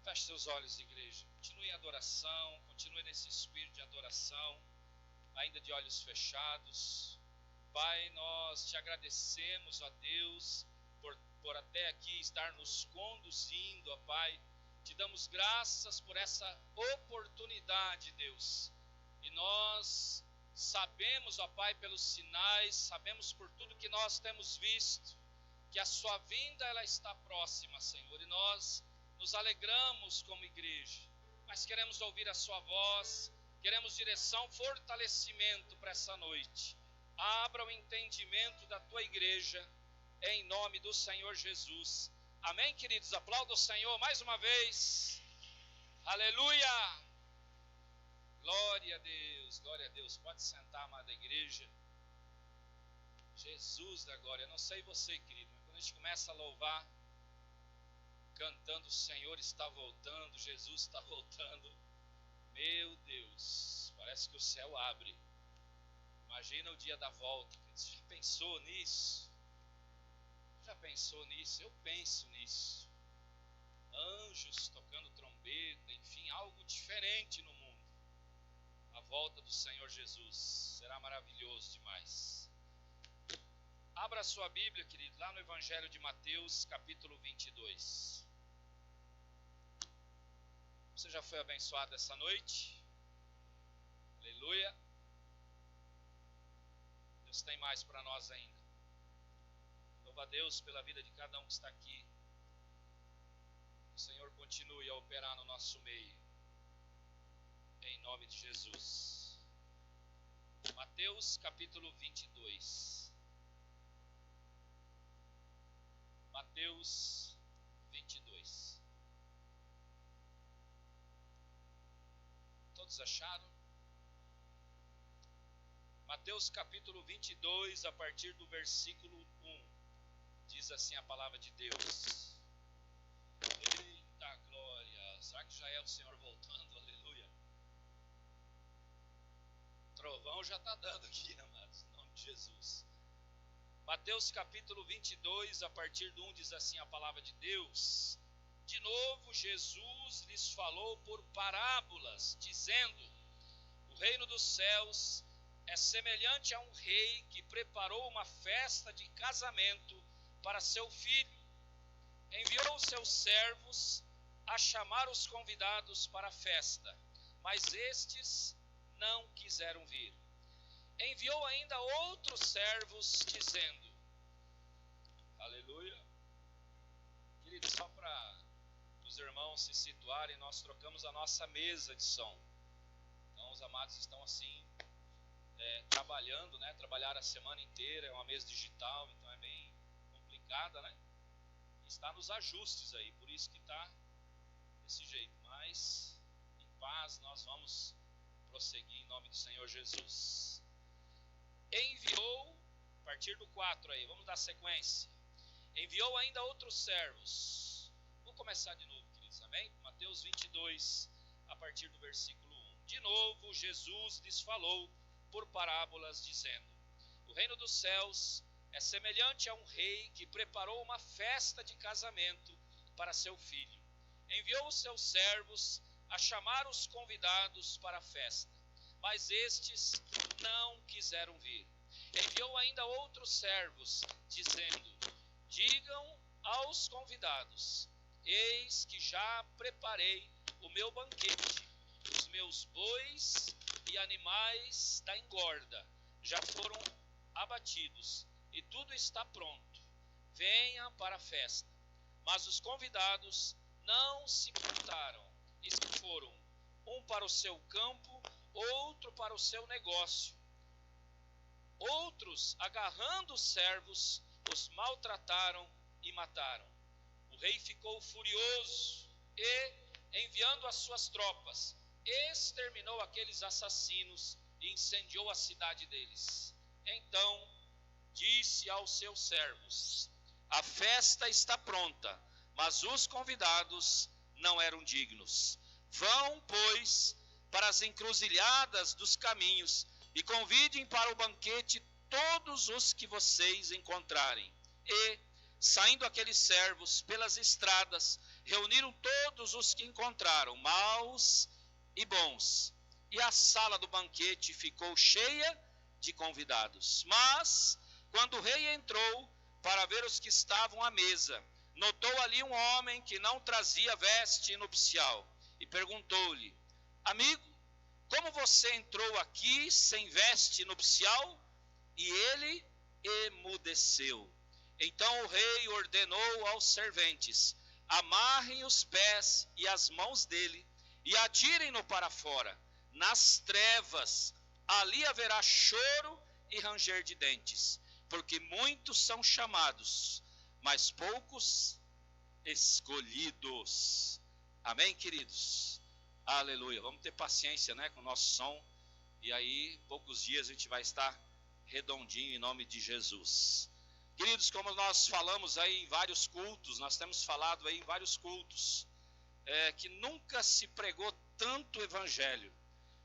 Feche seus olhos, igreja. Continue em adoração, continue nesse espírito de adoração, ainda de olhos fechados. Pai, nós te agradecemos, ó Deus, por até aqui estar nos conduzindo, ó Pai. Te damos graças por essa oportunidade, Deus. E nós sabemos, ó Pai, pelos sinais, sabemos por tudo que nós temos visto, que a sua vinda ela está próxima, Senhor. E nós nos alegramos como igreja, mas queremos ouvir a sua voz, queremos direção, fortalecimento para essa noite. Abra o entendimento da tua igreja, em nome do Senhor Jesus. Amém, queridos? Aplauda o Senhor mais uma vez. Aleluia! Glória a Deus, glória a Deus. Pode sentar, amada igreja. Jesus da glória. Eu não sei você, querido, mas quando a gente começa a louvar, cantando, o Senhor está voltando, Jesus está voltando. Meu Deus, parece que o céu abre. Imagina o dia da volta. Você já pensou nisso? Já pensou nisso? Eu penso nisso. Anjos tocando trombeta, enfim, algo diferente no mundo. A volta do Senhor Jesus será maravilhoso demais. Abra a sua Bíblia, querido, lá no Evangelho de Mateus, capítulo 22. Você já foi abençoado essa noite? Aleluia. Deus tem mais para nós ainda. Louva a Deus pela vida de cada um que está aqui. O Senhor continue a operar no nosso meio. Em nome de Jesus. Mateus capítulo 22. Mateus 22. Todos acharam? Mateus capítulo 22, a partir do versículo 1. Diz assim a palavra de Deus. Eita glória! Será que já é o Senhor voltando? Aleluia! Trovão já está dando aqui, amados, em nome de Jesus. Mateus capítulo 22, a partir do 1, diz assim a palavra de Deus. De novo, Jesus lhes falou por parábolas, dizendo: o reino dos céus é semelhante a um rei que preparou uma festa de casamento para seu filho. Enviou seus servos a chamar os convidados para a festa, mas estes não quiseram vir. Enviou ainda outros servos, dizendo: aleluia. Queridos, só para os irmãos se situarem, nós trocamos a nossa mesa de som. Então os amados estão assim, trabalhando, né? Trabalharam a semana inteira, é uma mesa digital, então é bem complicada, né? Está nos ajustes aí, por isso que está desse jeito. Mas em paz nós vamos prosseguir em nome do Senhor Jesus. Enviou, a partir do 4 aí, vamos dar sequência. Enviou ainda outros servos. Vou começar de novo, queridos, amém? Mateus 22, a partir do versículo 1. De novo, Jesus lhes falou por parábolas, dizendo: o reino dos céus é semelhante a um rei que preparou uma festa de casamento para seu filho. Enviou os seus servos a chamar os convidados para a festa, mas estes não quiseram vir. Enviou ainda outros servos, dizendo: digam aos convidados: eis que já preparei o meu banquete, os meus bois e animais da engorda já foram abatidos, e tudo está pronto. Venha para a festa. Mas os convidados não se contaram, e se foram, um para o seu campo, outro para o seu negócio. Outros, agarrando os servos, os maltrataram e mataram. O rei ficou furioso e, enviando as suas tropas, exterminou aqueles assassinos e incendiou a cidade deles. Então disse aos seus servos: a festa está pronta, mas os convidados não eram dignos. Vão, pois, para as encruzilhadas dos caminhos e convidem para o banquete todos os que vocês encontrarem. E, saindo aqueles servos pelas estradas, reuniram todos os que encontraram, maus e bons, e a sala do banquete ficou cheia de convidados. Mas, quando o rei entrou para ver os que estavam à mesa, notou ali um homem que não trazia veste nupcial, e perguntou-lhe: amigo, como você entrou aqui sem veste nupcial? E ele emudeceu. Então o rei ordenou aos serventes: amarrem os pés e as mãos dele e atirem-no para fora, nas trevas. Ali haverá choro e ranger de dentes, porque muitos são chamados, mas poucos escolhidos. Amém, queridos? Aleluia. Vamos ter paciência, né, com o nosso som. E aí, poucos dias a gente vai estar redondinho em nome de Jesus. Queridos, como nós falamos aí em vários cultos, nós temos falado aí em vários cultos, que nunca se pregou tanto o evangelho,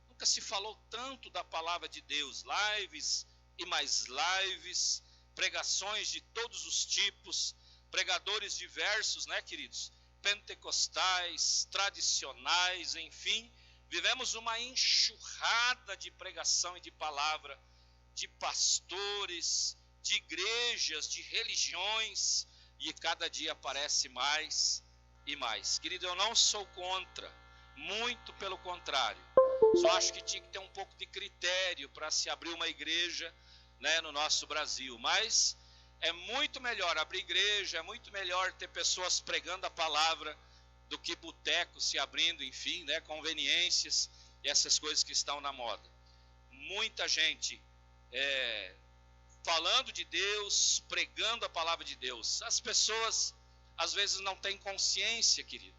nunca se falou tanto da palavra de Deus, lives e mais lives, pregações de todos os tipos, pregadores diversos, né, queridos? Pentecostais, tradicionais, enfim, vivemos uma enxurrada de pregação e de palavra, de pastores, de igrejas, de religiões, e cada dia aparece mais e mais. Querido, eu não sou contra, muito pelo contrário, só acho que tinha que ter um pouco de critério para se abrir uma igreja, né, no nosso Brasil, mas é muito melhor abrir igreja, é muito melhor ter pessoas pregando a palavra do que botecos se abrindo, enfim, né, conveniências e essas coisas que estão na moda. Muita gente falando de Deus, pregando a palavra de Deus. As pessoas às vezes não têm consciência, querido.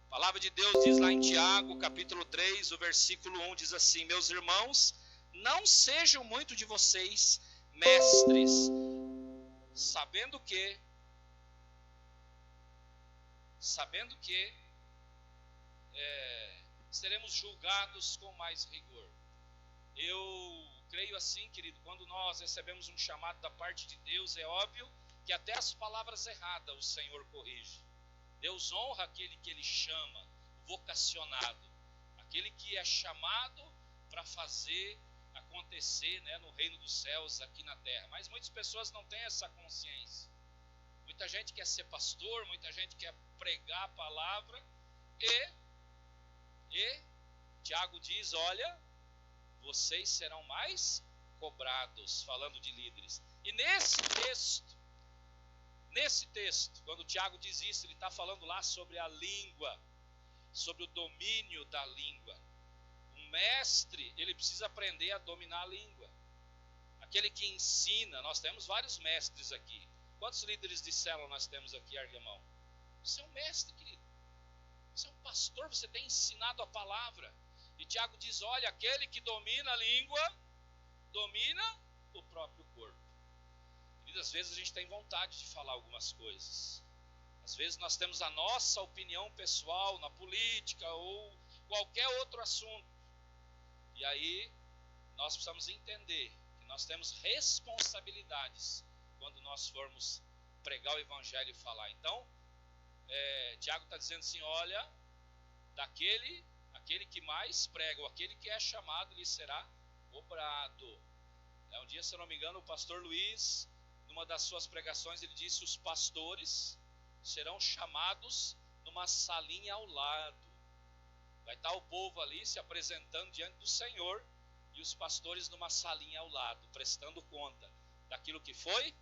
A palavra de Deus diz lá em Tiago, capítulo 3, o versículo 1, diz assim: meus irmãos, não sejam muito de vocês mestres, sabendo que seremos julgados com mais rigor. Eu creio assim, querido, quando nós recebemos um chamado da parte de Deus, é óbvio que até as palavras erradas o Senhor corrige. Deus honra aquele que Ele chama, vocacionado, aquele que é chamado para fazer acontecer, né, no reino dos céus aqui na terra. Mas muitas pessoas não têm essa consciência. Muita gente quer ser pastor, muita gente quer pregar a palavra e Tiago diz: olha, vocês serão mais cobrados, falando de líderes. E nesse texto, quando Tiago diz isso, ele está falando lá sobre a língua, sobre o domínio da língua. Um mestre, ele precisa aprender a dominar a língua. Aquele que ensina, nós temos vários mestres aqui. Quantos líderes de célula nós temos aqui, Argamão? Você é um mestre, querido. Você é um pastor, você tem ensinado a palavra. E Tiago diz: olha, aquele que domina a língua, domina o próprio corpo. E às vezes a gente tem vontade de falar algumas coisas. Às vezes nós temos a nossa opinião pessoal na política ou qualquer outro assunto. E aí nós precisamos entender que nós temos responsabilidades quando nós formos pregar o evangelho e falar. Então, Tiago está dizendo assim: olha, aquele que mais prega, ou aquele que é chamado, lhe será cobrado. Um dia, se eu não me engano, o pastor Luiz, numa das suas pregações, ele disse: os pastores serão chamados numa salinha ao lado. Vai estar o povo ali se apresentando diante do Senhor, e os pastores numa salinha ao lado, prestando conta daquilo que foi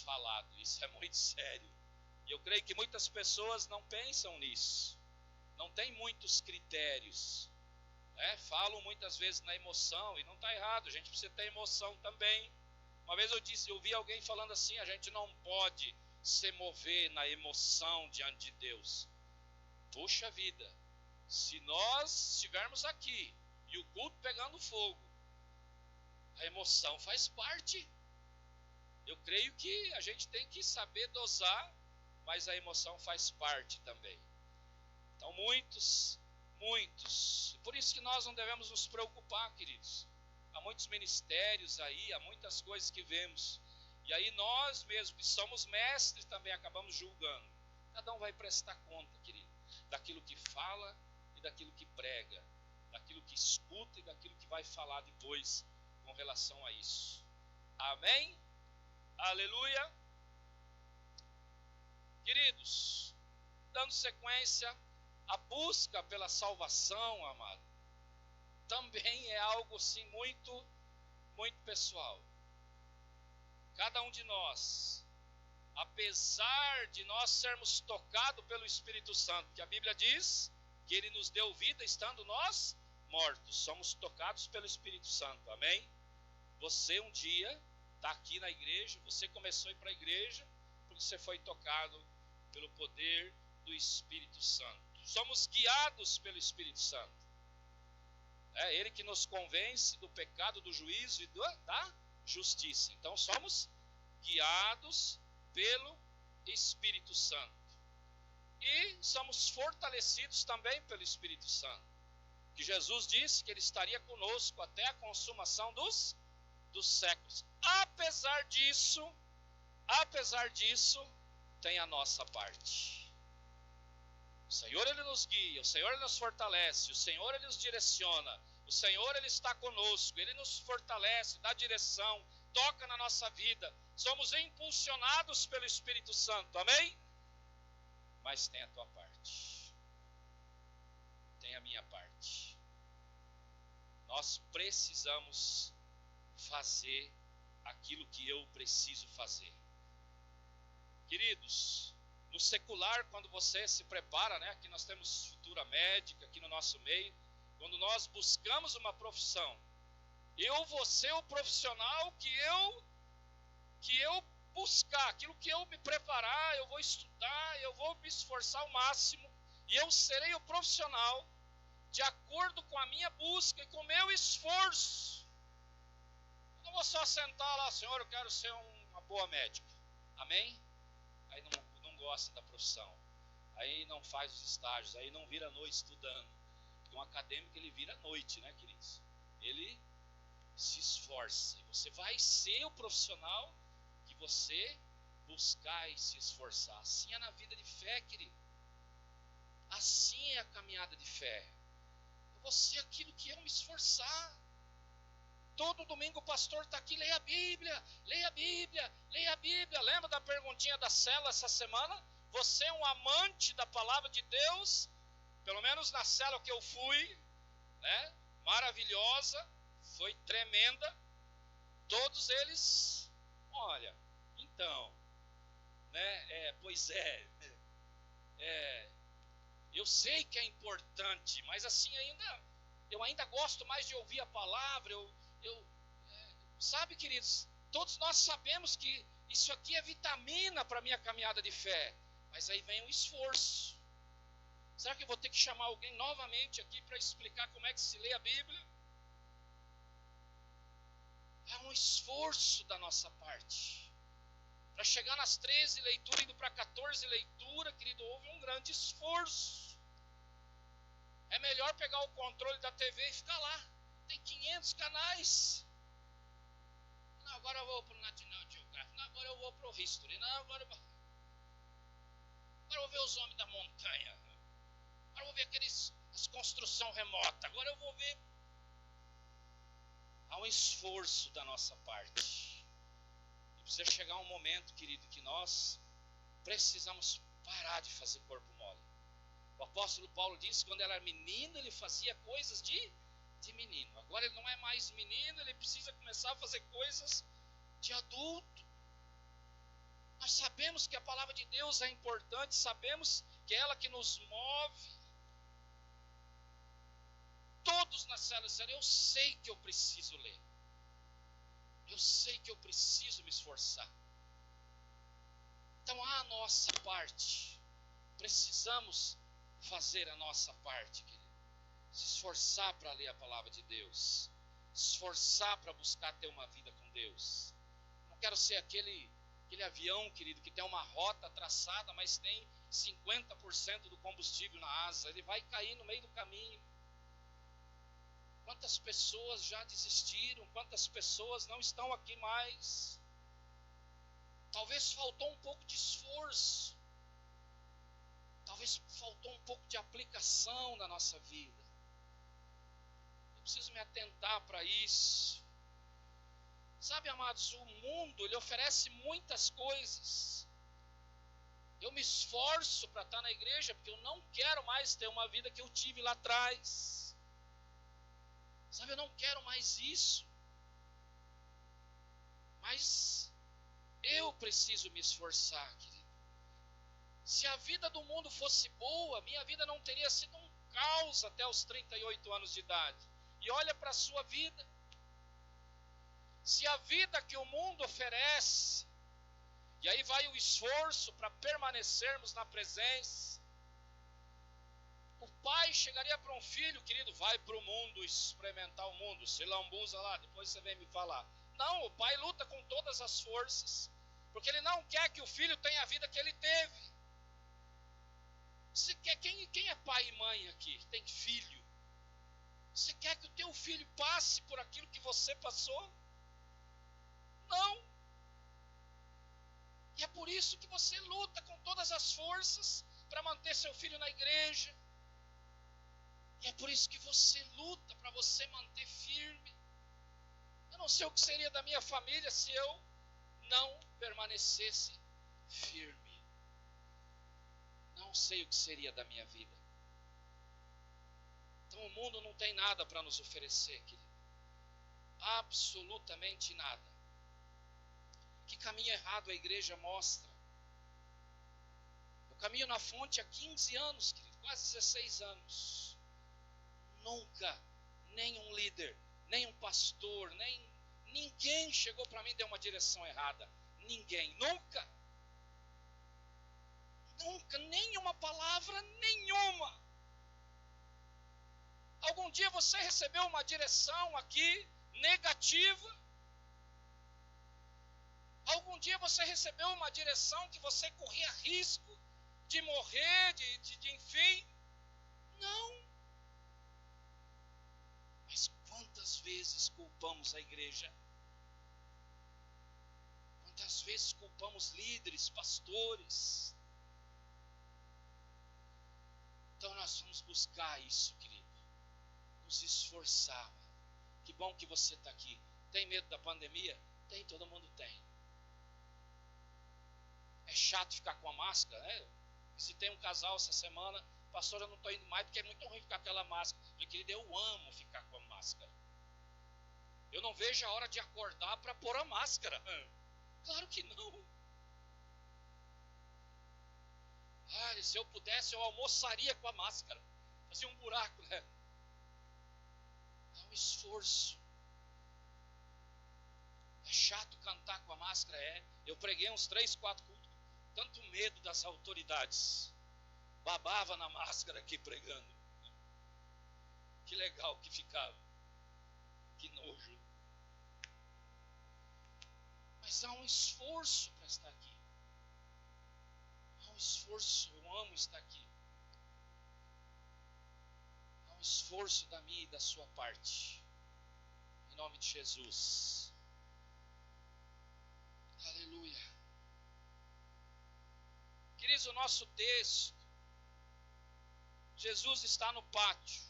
falado. Isso é muito sério. E eu creio que muitas pessoas não pensam nisso, não tem muitos critérios, falam muitas vezes na emoção, e não está errado, a gente precisa ter emoção também. Uma vez eu vi alguém falando assim: a gente não pode se mover na emoção diante de Deus. Puxa vida, se nós estivermos aqui e o culto pegando fogo, a emoção faz parte. Eu creio que a gente tem que saber dosar, mas a emoção faz parte também. Então muitos, por isso que nós não devemos nos preocupar, queridos. Há muitos ministérios aí, há muitas coisas que vemos, e aí nós mesmos que somos mestres também acabamos julgando. Cada um vai prestar conta, querido, daquilo que fala e daquilo que prega, daquilo que escuta e daquilo que vai falar depois com relação a isso. Amém? Aleluia! Queridos, dando sequência, a busca pela salvação, amado, também é algo assim muito, muito pessoal. Cada um de nós, apesar de nós sermos tocados pelo Espírito Santo, que a Bíblia diz que Ele nos deu vida estando nós mortos, somos tocados pelo Espírito Santo, amém? Você um dia está aqui na igreja, você começou a ir para a igreja, porque você foi tocado pelo poder do Espírito Santo. Somos guiados pelo Espírito Santo. É Ele que nos convence do pecado, do juízo e da justiça. Então somos guiados pelo Espírito Santo. E somos fortalecidos também pelo Espírito Santo. Que Jesus disse que Ele estaria conosco até a consumação dos séculos. Apesar disso, tem a nossa parte. O Senhor, Ele nos guia, o Senhor, Ele nos fortalece, o Senhor, Ele nos direciona, o Senhor, Ele está conosco, Ele nos fortalece, dá direção, toca na nossa vida. Somos impulsionados pelo Espírito Santo, amém? Mas tem a tua parte, tem a minha parte. Nós precisamos fazer aquilo que eu preciso fazer. Queridos, no secular, quando você se prepara, né, aqui nós temos futura médica aqui no nosso meio, quando nós buscamos uma profissão, eu vou ser o profissional que eu buscar, aquilo que eu me preparar, eu vou estudar, eu vou me esforçar ao máximo, e eu serei o profissional de acordo com a minha busca e com o meu esforço. Eu não vou só sentar lá, Senhor, eu quero ser uma boa médica, amém? Aí não gosta da profissão, aí não faz os estágios, aí não vira à noite estudando, porque um acadêmico ele vira à noite, né, queridos? Ele se esforça, e você vai ser o profissional que você buscar e se esforçar. Assim é na vida de fé, querido, assim é a caminhada de fé. Eu vou ser aquilo que eu me esforçar. Todo domingo o pastor está aqui, leia a Bíblia, leia a Bíblia, leia a Bíblia. Lembra da perguntinha da célula essa semana? Você é um amante da palavra de Deus? Pelo menos na célula que eu fui, né? Maravilhosa, foi tremenda. Todos eles, olha, então, né? Eu sei que é importante, mas assim eu ainda gosto mais de ouvir a palavra. Sabe, queridos, todos nós sabemos que isso aqui é vitamina para a minha caminhada de fé, mas aí vem um esforço. Será que eu vou ter que chamar alguém novamente aqui para explicar como é que se lê a Bíblia? É um esforço da nossa parte. Para chegar nas 13 leituras, indo para 14 leituras, querido, houve um grande esforço. É melhor pegar o controle da TV e ficar lá. Tem 500 canais. Não, agora eu vou para o National Geographic. Não, agora eu vou para o History. Não, agora eu vou ver os homens da montanha. Agora eu vou ver as construções remotas. Agora eu vou ver. Há um esforço da nossa parte. E precisa chegar um momento, querido, que nós precisamos parar de fazer corpo mole. O apóstolo Paulo disse que quando ele era menino, ele fazia coisas de menino. Agora ele não é mais menino, ele precisa começar a fazer coisas de adulto. Nós sabemos que a palavra de Deus é importante, sabemos que é ela que nos move. Todos na célula disseram, eu sei que eu preciso ler. Eu sei que eu preciso me esforçar. Então a nossa parte, precisamos fazer a nossa parte, querido. Se esforçar para ler a palavra de Deus, se esforçar para buscar ter uma vida com Deus. Não quero ser aquele avião, querido, que tem uma rota traçada, mas tem 50% do combustível na asa, ele vai cair no meio do caminho. Quantas pessoas já desistiram, quantas pessoas não estão aqui mais. Talvez faltou um pouco de esforço. talvez faltou um pouco de aplicação na nossa vida. Eu preciso me atentar para isso. Sabe, amados, o mundo, ele oferece muitas coisas. Eu me esforço para estar na igreja, porque eu não quero mais ter uma vida que eu tive lá atrás. Sabe, eu não quero mais isso. Mas eu preciso me esforçar, querido. Se a vida do mundo fosse boa, minha vida não teria sido um caos até os 38 anos de idade. E olha para a sua vida. Se a vida que o mundo oferece, e aí vai o esforço para permanecermos na presença. O pai chegaria para um filho, querido, vai para o mundo experimentar o mundo, se lambuza lá, depois você vem me falar. Não, o pai luta com todas as forças, porque ele não quer que o filho tenha a vida que ele teve. Você quer, quem é pai e mãe aqui, tem filho? Você quer que o teu filho passe por aquilo que você passou? Não. E é por isso que você luta com todas as forças para manter seu filho na igreja. E é por isso que você luta para você manter firme. Eu não sei o que seria da minha família se eu não permanecesse firme. Não sei o que seria da minha vida. Então o mundo não tem nada para nos oferecer, querido. Absolutamente nada. Que caminho errado a igreja mostra? Eu caminho na fonte há 15 anos, querido, quase 16 anos. Nunca, nenhum líder, nem um pastor, ninguém chegou para mim e deu uma direção errada. Ninguém, nunca. Nunca, nenhuma palavra, nenhuma. Algum dia você recebeu uma direção aqui negativa? Algum dia você recebeu uma direção que você corria risco de morrer, de enfim? Não. Mas quantas vezes culpamos a igreja? Quantas vezes culpamos líderes, pastores? Então nós vamos buscar isso, querido. Nos esforçar. Que bom que você está aqui. Tem medo da pandemia? Tem, todo mundo tem. É chato ficar com a máscara, né? Visitei um casal essa semana. Pastor, eu não estou indo mais porque é muito ruim ficar com aquela máscara. Eu falei, querido, eu amo ficar com a máscara. Eu não vejo a hora de acordar para pôr a máscara. Claro que não. Ah, se eu pudesse, eu almoçaria com a máscara. Fazia um buraco, né? É um esforço. É chato cantar com a máscara, é. Eu preguei uns 3, 4 cultos. Tanto medo das autoridades. Babava na máscara aqui pregando. Que legal que ficava. Que nojo. Mas há um esforço para estar aqui. Há um esforço, eu amo estar aqui. Há um esforço da minha e da sua parte. Em nome de Jesus. Aleluia. Queridos, o nosso texto, Jesus está no pátio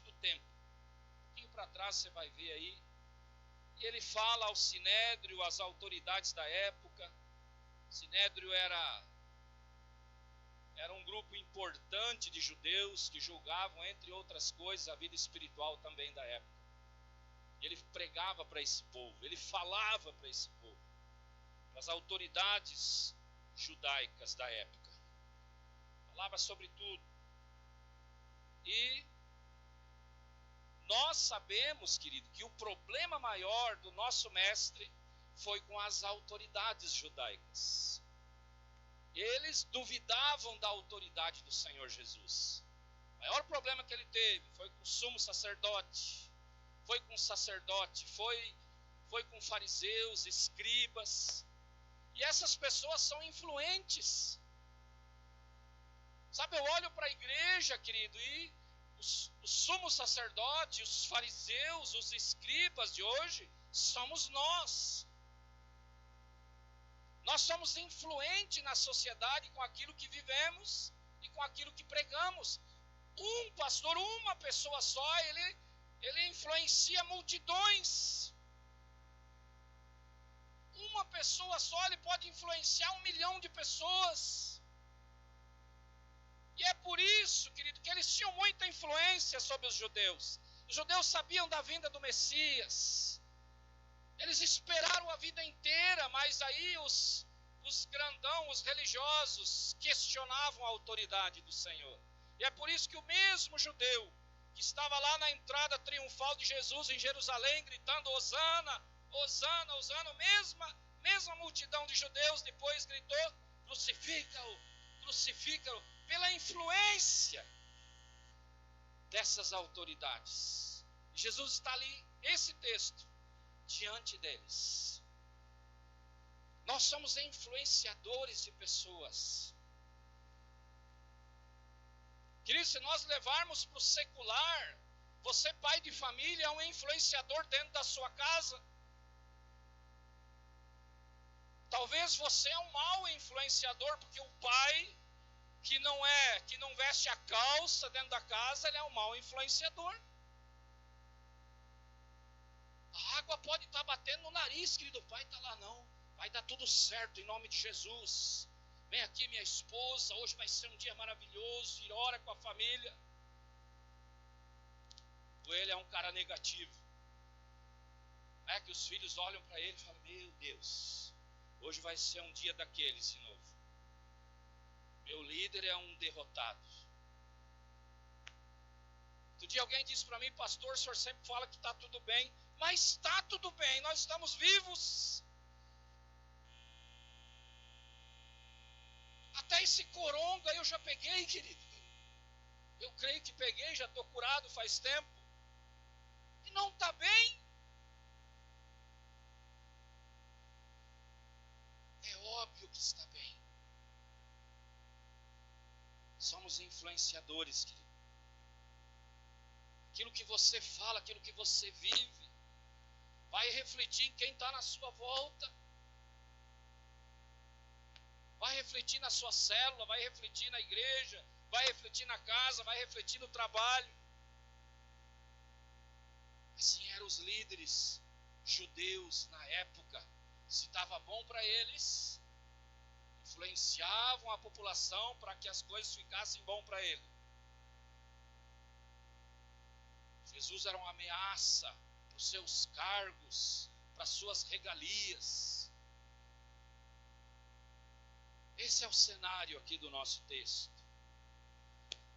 do templo. Um pouquinho para trás você vai ver aí. E ele fala ao Sinédrio, às autoridades da época. O Sinédrio era um grupo importante de judeus que julgavam, entre outras coisas, a vida espiritual também da época. E ele pregava para esse povo, ele falava para esse povo, para as autoridades judaicas da época. Falava sobre tudo. E nós sabemos, querido, que o problema maior do nosso mestre foi com as autoridades judaicas. Eles duvidavam da autoridade do Senhor Jesus. O maior problema que ele teve foi com o sumo sacerdote, foi com o sacerdote, foi com fariseus, escribas. E essas pessoas são influentes. Sabe, eu olho para a igreja, querido, e o sumo sacerdote, os fariseus, os escribas de hoje, somos nós. Nós somos influentes na sociedade com aquilo que vivemos e com aquilo que pregamos. Um pastor, uma pessoa só, ele influencia multidões. Uma pessoa só, ele pode influenciar 1 milhão de pessoas. E é por isso, querido, que eles tinham muita influência sobre os judeus. Os judeus sabiam da vinda do Messias. Eles esperaram a vida inteira, mas aí os grandão, os religiosos, questionavam a autoridade do Senhor. E é por isso que o mesmo judeu que estava lá na entrada triunfal de Jesus em Jerusalém, gritando Hosana, Hosana, Hosana, mesma multidão de judeus depois gritou, crucifica-o, crucifica-o, pela influência dessas autoridades. Jesus está ali, esse texto, diante deles. Nós somos influenciadores de pessoas. Queridos, se nós levarmos para o secular, você, pai de família, é um influenciador dentro da sua casa. Talvez você é um mau influenciador, porque o pai que não veste a calça dentro da casa, ele é um mau influenciador. A água pode estar batendo no nariz, querido, o pai está lá, não. Vai dar tudo certo em nome de Jesus. Vem aqui, minha esposa, hoje vai ser um dia maravilhoso, ir ora com a família. Ou ele é um cara negativo. É que os filhos olham para ele e falam, meu Deus, hoje vai ser um dia daqueles de novo. Meu líder é um derrotado. Outro dia alguém disse para mim, pastor, o senhor sempre fala que está tudo bem. Mas está tudo bem, nós estamos vivos. Até esse coronga eu já peguei, querido. Eu creio que peguei, já estou curado faz tempo. E não está bem. É óbvio que está bem. Somos influenciadores, querido. Aquilo que você fala, aquilo que você vive, vai refletir em quem está na sua volta. Vai refletir na sua célula, vai refletir na igreja, vai refletir na casa, vai refletir no trabalho. Assim eram os líderes judeus na época. Se estava bom para eles, influenciavam a população para que as coisas ficassem bom para ele. Jesus era uma ameaça para os seus cargos, para as suas regalias. Esse é o cenário aqui do nosso texto.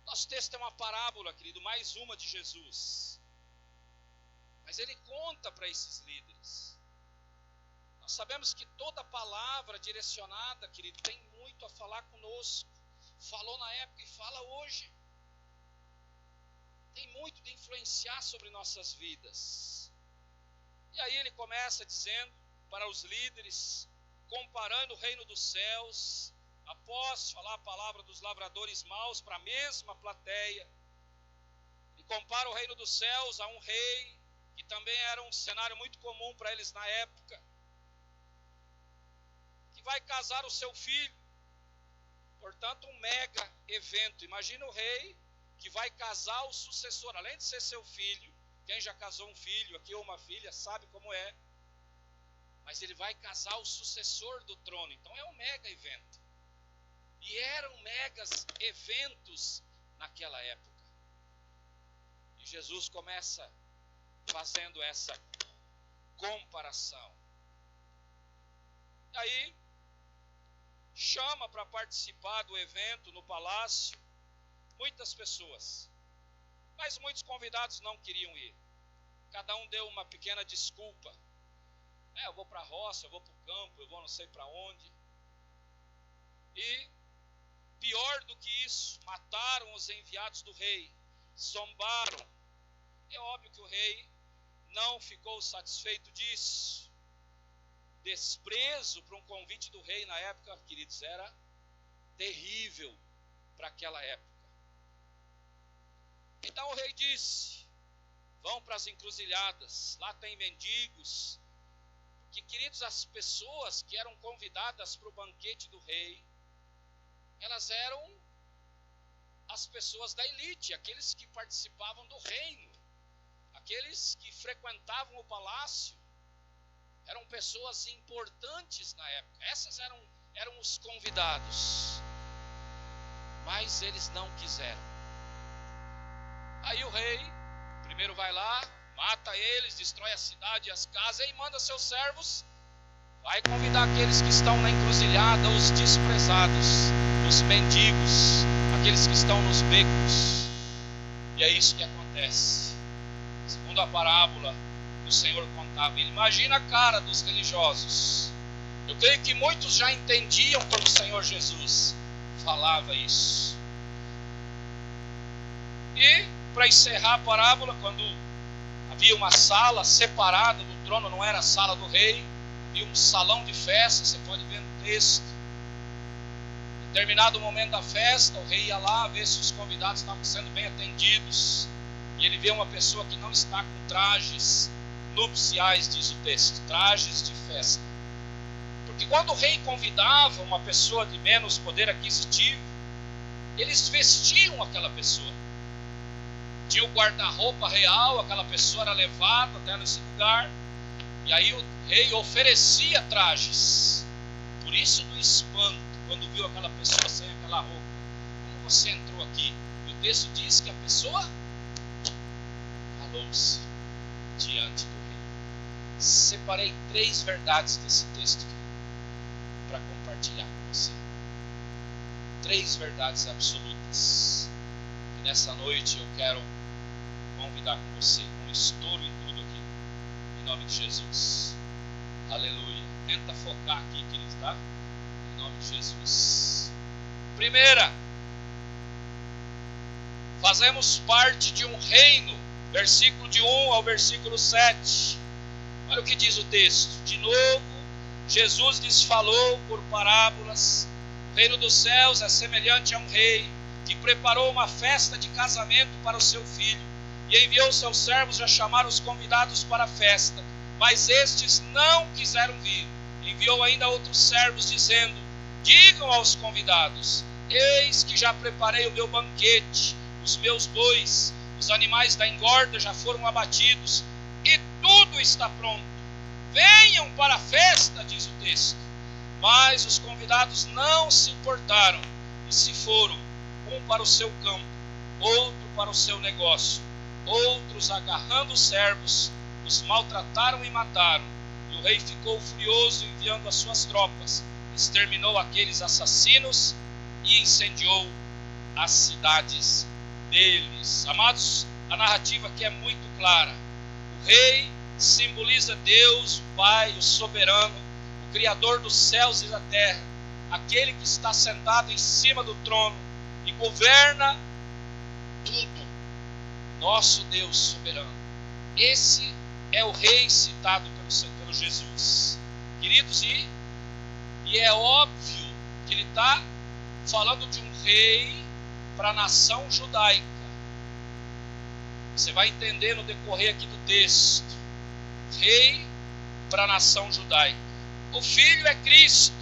Nosso texto é uma parábola, querido, mais uma de Jesus. Mas ele conta para esses líderes. Nós sabemos que toda palavra direcionada, querido, tem muito a falar conosco. Falou na época e fala hoje. Tem muito de influenciar sobre nossas vidas. E aí ele começa dizendo para os líderes, comparando o reino dos céus, após falar a palavra dos lavradores maus para a mesma plateia, e compara o reino dos céus a um rei, que também era um cenário muito comum para eles na época, que vai casar o seu filho. Portanto, um mega evento. Imagina o rei que vai casar o sucessor, além de ser seu filho. Quem já casou um filho aqui ou uma filha sabe como é. Mas ele vai casar o sucessor do trono. Então é um mega evento. E eram megas eventos naquela época. E Jesus começa fazendo essa comparação. E aí chama para participar do evento no palácio muitas pessoas. Mas muitos convidados não queriam ir. Cada um deu uma pequena desculpa. Eu vou para a roça, eu vou para o campo, eu vou não sei para onde. E pior do que isso, mataram os enviados do rei, zombaram. É óbvio que o rei não ficou satisfeito disso. Desprezo para um convite do rei na época, queridos, era terrível para aquela época. Então o rei disse, vão para as encruzilhadas, lá tem mendigos. Que, queridos, as pessoas que eram convidadas para o banquete do rei, elas eram as pessoas da elite, aqueles que participavam do reino, aqueles que frequentavam o palácio, eram pessoas importantes na época. Essas eram os convidados, mas eles não quiseram. Aí o rei primeiro vai lá, mata eles, destrói a cidade e as casas, e manda seus servos, vai convidar aqueles que estão na encruzilhada, os desprezados, os mendigos, aqueles que estão nos becos. E é isso que acontece. Segundo a parábola que o Senhor contava, imagina a cara dos religiosos. Eu creio que muitos já entendiam quando o Senhor Jesus falava isso. E para encerrar a parábola, quando havia uma sala separada do trono, não era a sala do rei, havia um salão de festa, você pode ver no texto. Em determinado momento da festa, o rei ia lá ver se os convidados estavam sendo bem atendidos, e ele vê uma pessoa que não está com trajes nupciais, diz o texto, trajes de festa. Porque quando o rei convidava uma pessoa de menos poder aquisitivo, eles vestiam aquela pessoa. Tinha o guarda-roupa real, aquela pessoa era levada até nesse lugar, e aí o rei oferecia trajes. Por isso do espanto, quando viu aquela pessoa sem aquela roupa. Como você entrou aqui? E o texto diz que a pessoa calou-se diante do rei. Separei 3 verdades desse texto para compartilhar com você. 3 verdades absolutas. E nessa noite eu quero convidar com você, com estouro e tudo aqui, em nome de Jesus. Aleluia. Tenta focar aqui, queridos, tá? Em nome de Jesus. Primeira, fazemos parte de um reino, versículo de 1 ao versículo 7. Olha o que diz o texto. De novo, Jesus lhes falou por parábolas. O reino dos céus é semelhante a um rei que preparou uma festa de casamento para o seu filho e enviou seus servos a chamar os convidados para a festa, mas estes não quiseram vir. Enviou ainda outros servos, dizendo: digam aos convidados: eis que já preparei o meu banquete, os meus bois, os animais da engorda já foram abatidos, e tudo está pronto. Venham para a festa, diz o texto. Mas os convidados não se importaram e se foram, um para o seu campo, outro para o seu negócio. Outros, agarrando os servos, os maltrataram e mataram. E o rei ficou furioso, enviando as suas tropas, exterminou aqueles assassinos e incendiou as cidades deles. Amados, a narrativa aqui é muito clara. O rei simboliza Deus, o Pai, o soberano, o Criador dos céus e da terra, aquele que está sentado em cima do trono e governa tudo. Nosso Deus soberano. Esse é o rei citado pelo Jesus. Queridos, e é óbvio que ele está falando de um rei para a nação judaica. Você vai entender no decorrer aqui do texto. Rei para a nação judaica. O Filho é Cristo.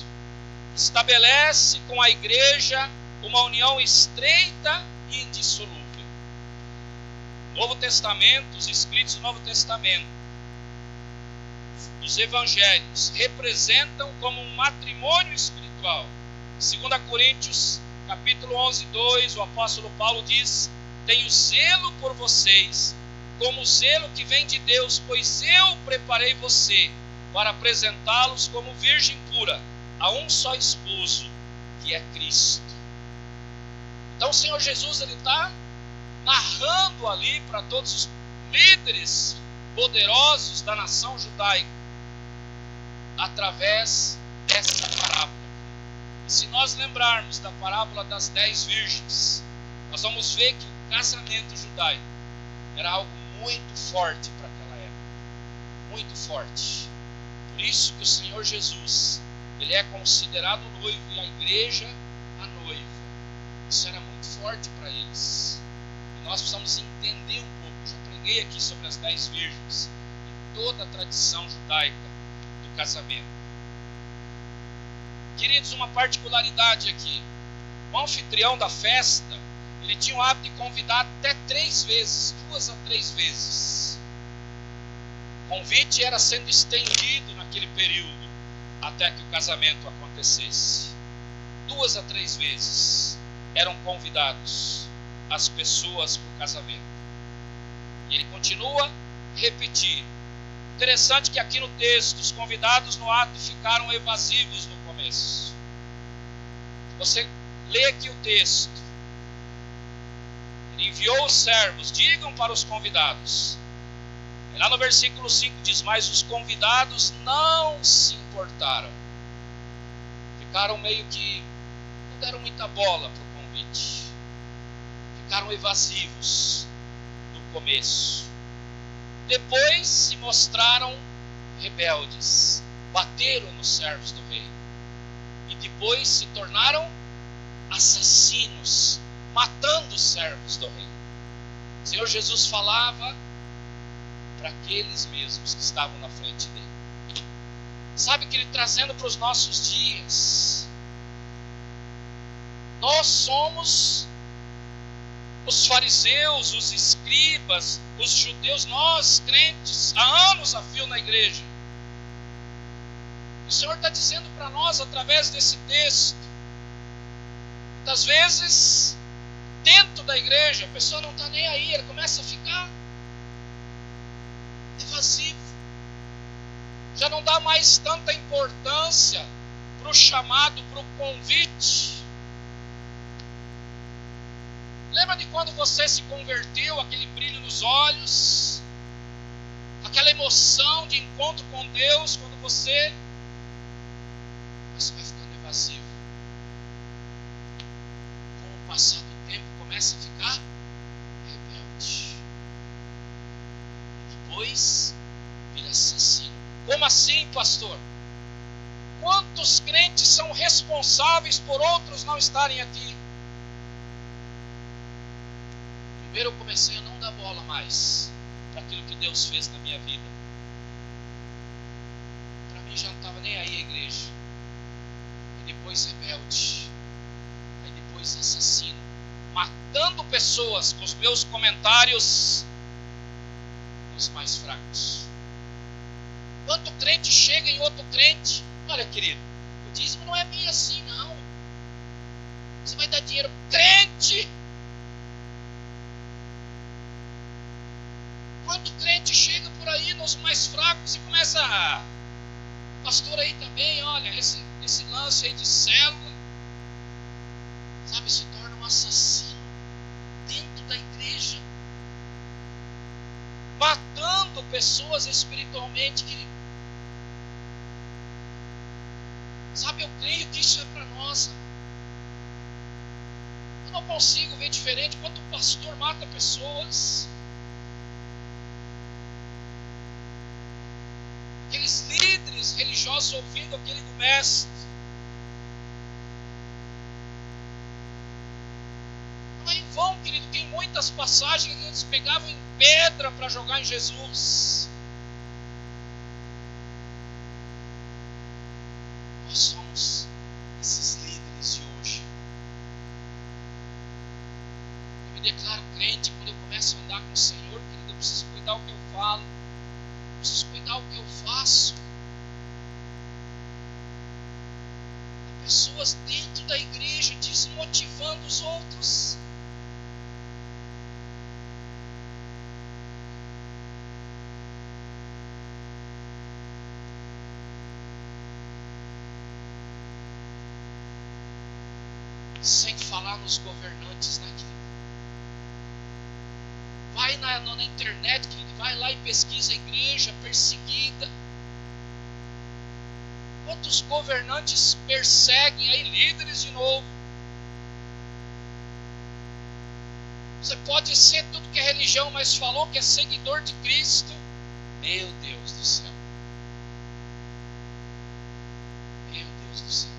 Estabelece com a igreja uma união estreita e indissolúvel. Novo Testamento, os escritos do Novo Testamento, os evangelhos, representam como um matrimônio espiritual. 2 Coríntios, capítulo 11, 2, o apóstolo Paulo diz: tenho zelo por vocês, como o zelo que vem de Deus, pois eu preparei você para apresentá-los como virgem pura, a um só esposo, que é Cristo. Então o Senhor Jesus, ele está narrando ali para todos os líderes poderosos da nação judaica, através dessa parábola. E se nós lembrarmos da parábola das 10 virgens, nós vamos ver que o casamento judaico era algo muito forte para aquela época, muito forte. Por isso que o Senhor Jesus, ele é considerado o noivo e a igreja a noiva. Isso era muito forte para eles. Nós precisamos entender um pouco. Eu já preguei aqui sobre as 10 virgens e toda a tradição judaica do casamento. Queridos, uma particularidade aqui. O anfitrião da festa, ele tinha o hábito de convidar até 3 vezes, 2 a 3 vezes. O convite era sendo estendido naquele período, até que o casamento acontecesse. 2 a 3 vezes eram convidados as pessoas para o casamento. E ele continua a repetir. Interessante que aqui no texto, os convidados no ato ficaram evasivos no começo. Você lê aqui o texto. Ele enviou os servos, digam para os convidados. E lá no versículo 5 diz, mas os convidados não se importaram. Ficaram meio que, não deram muita bola para o convite. Ficaram evasivos no começo. Depois se mostraram rebeldes, bateram nos servos do rei. E depois se tornaram assassinos, matando os servos do rei. O Senhor Jesus falava para aqueles mesmos que estavam na frente dele. Sabe que ele trazendo para os nossos dias, nós somos os fariseus, os escribas, os judeus, nós crentes, há anos a fio na igreja. O Senhor está dizendo para nós através desse texto, muitas vezes, dentro da igreja, a pessoa não está nem aí, ela começa a ficar evasivo. Já não dá mais tanta importância para o chamado, para o convite. Lembra de quando você se converteu, aquele brilho nos olhos, aquela emoção de encontro com Deus, quando você vai ficando evasivo. Com o passar do tempo, começa a ficar rebelde. E depois, vira assassino. Como assim, pastor? Quantos crentes são responsáveis por outros não estarem aqui? Primeiro eu comecei a não dar bola mais para aquilo que Deus fez na minha vida. Para mim já não estava nem aí a igreja. E depois rebelde. Aí depois assassino. Matando pessoas com os meus comentários nos mais fracos. Quanto crente chega em outro crente, olha querido, o dízimo não é bem assim não. Você vai dar dinheiro crente. Quanto crente chega por aí nos mais fracos e começa a... Pastor aí também, olha, esse lance aí de célula, sabe, se torna um assassino dentro da igreja, matando pessoas espiritualmente, querido. Sabe, eu creio que isso é para nós. Eu não consigo ver diferente quando o pastor mata pessoas. Aqueles líderes religiosos ouvindo aquele do mestre. Não é em vão, querido, que em muitas passagens eles pegavam em pedra para jogar em Jesus. Nós somos esses líderes de hoje. Eu me declaro crente quando eu começo a andar com o Senhor, querido, eu preciso cuidar o que eu falo. Preciso cuidar o que eu faço. Há pessoas dentro da igreja desmotivando os outros. Sem falar nos governantes, né, querido? Vai na internet, querido, vai lá e pesquisa a igreja perseguida. Quantos governantes perseguem aí líderes de novo? Você pode ser tudo que é religião, mas falou que é seguidor de Cristo. Meu Deus do céu. Meu Deus do céu.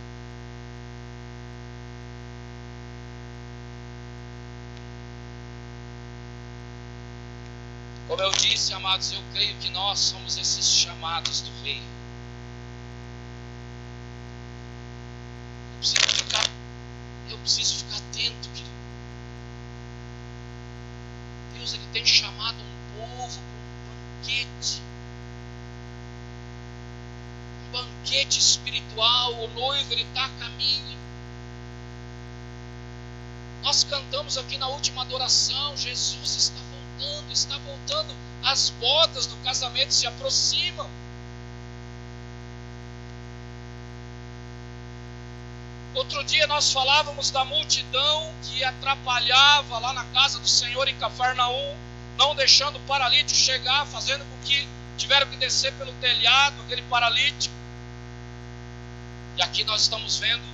Como eu disse, amados, eu creio que nós somos esses chamados do Rei. Eu preciso ficar atento, querido. Deus ele tem chamado um povo para um banquete. Um banquete espiritual. O noivo ele está a caminho. Nós cantamos aqui na última adoração, Jesus está voltando, está voltando. As bodas do casamento se aproximam. Outro dia nós falávamos da multidão que atrapalhava lá na casa do Senhor em Cafarnaum, não deixando o paralítico chegar, fazendo com que tiveram que descer pelo telhado, aquele paralítico. E aqui nós estamos vendo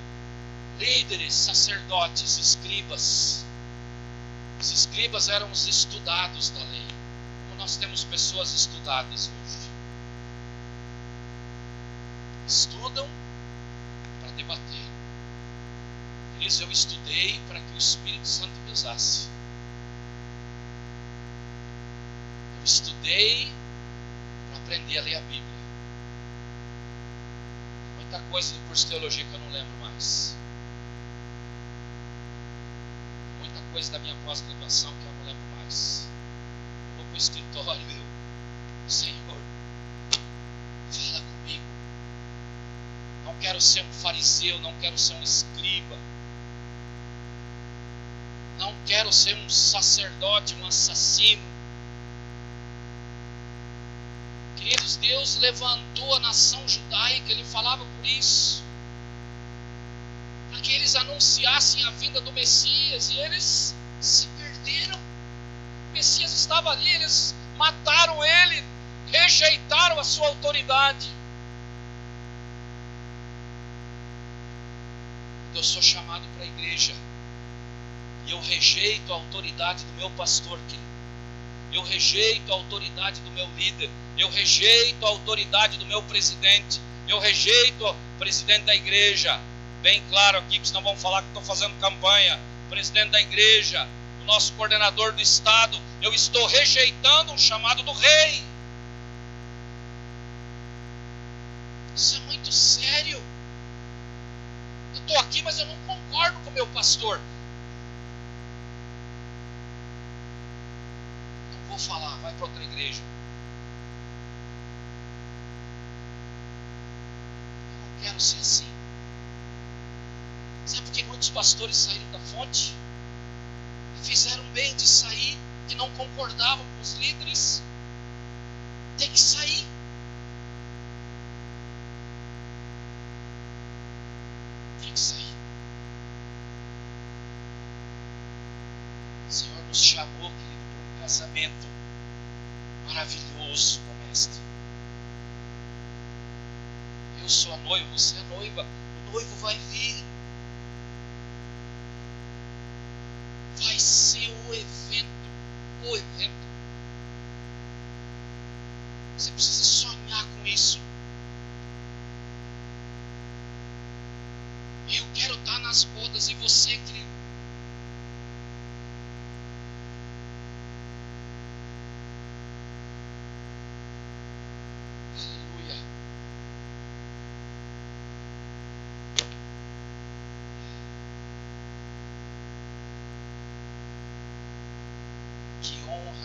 líderes, sacerdotes, escribas. Os escribas eram os estudados da lei. Como nós temos pessoas estudadas hoje. Estudam para debater. Por isso eu estudei para que o Espírito Santo me usasse. Eu estudei para aprender a ler a Bíblia. Muita coisa do curso de teologia que eu não lembro mais. Muita coisa da minha pós-graduação que eu não lembro mais. Eu vou para o escritório e eu, Senhor, fala comigo. Não quero ser um fariseu, não quero ser um escriba. Não quero ser um sacerdote, um assassino. Queridos, Deus levantou a nação judaica, Ele falava por isso, para que eles anunciassem a vinda do Messias, e eles se perderam. O Messias estava ali, eles mataram Ele, rejeitaram a sua autoridade. Eu sou chamado para a igreja, e eu rejeito a autoridade do meu pastor, querido. Eu rejeito a autoridade do meu líder. Eu rejeito a autoridade do meu presidente. Eu rejeito o presidente da igreja. Bem claro aqui, que senão vão falar que estou fazendo campanha. O presidente da igreja, o nosso coordenador do estado. Eu estou rejeitando o chamado do rei. Isso é muito sério. Eu estou aqui, mas eu não concordo com o meu pastor. Vou falar, vai para outra igreja. Eu não quero ser assim. Sabe por que muitos pastores saíram da fonte? E fizeram bem de sair, que não concordavam com os líderes. Tem que sair. Tem que sair. O Senhor nos chamou, querido, casamento maravilhoso com o mestre. Eu sou a noiva, você é a noiva. O noivo vai vir. Vai ser o evento. O evento. Você precisa sonhar com isso. Eu quero estar nas bodas, e você, querido.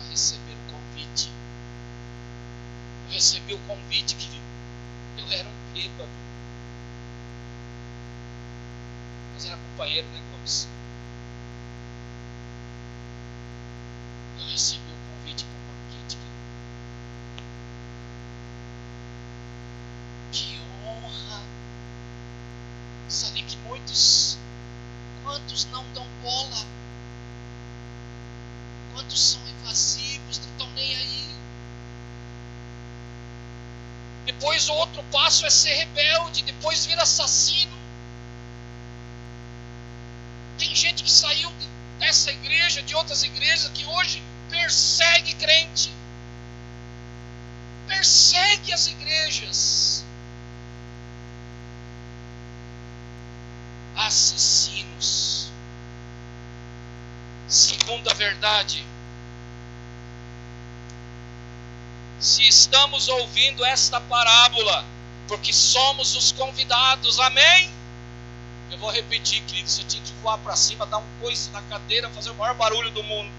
Receber o convite. Eu recebi o convite, querido. Eu era um bêbado. Mas era companheiro, né, Clóvis? Eu recebi o convite para o banquete, querido. Que honra. Sabe que muitos, quantos não dão bola? Quantos são evasivos, não estão nem aí? Depois o outro passo é ser rebelde, depois vir assassino. Tem gente que saiu dessa igreja, de outras igrejas, que hoje persegue crente. Persegue as igrejas. Assassinos. Segunda verdade, se estamos ouvindo esta parábola, porque somos os convidados, amém? Eu vou repetir, querido, você tinha que voar para cima, dar um coice na cadeira, fazer o maior barulho do mundo.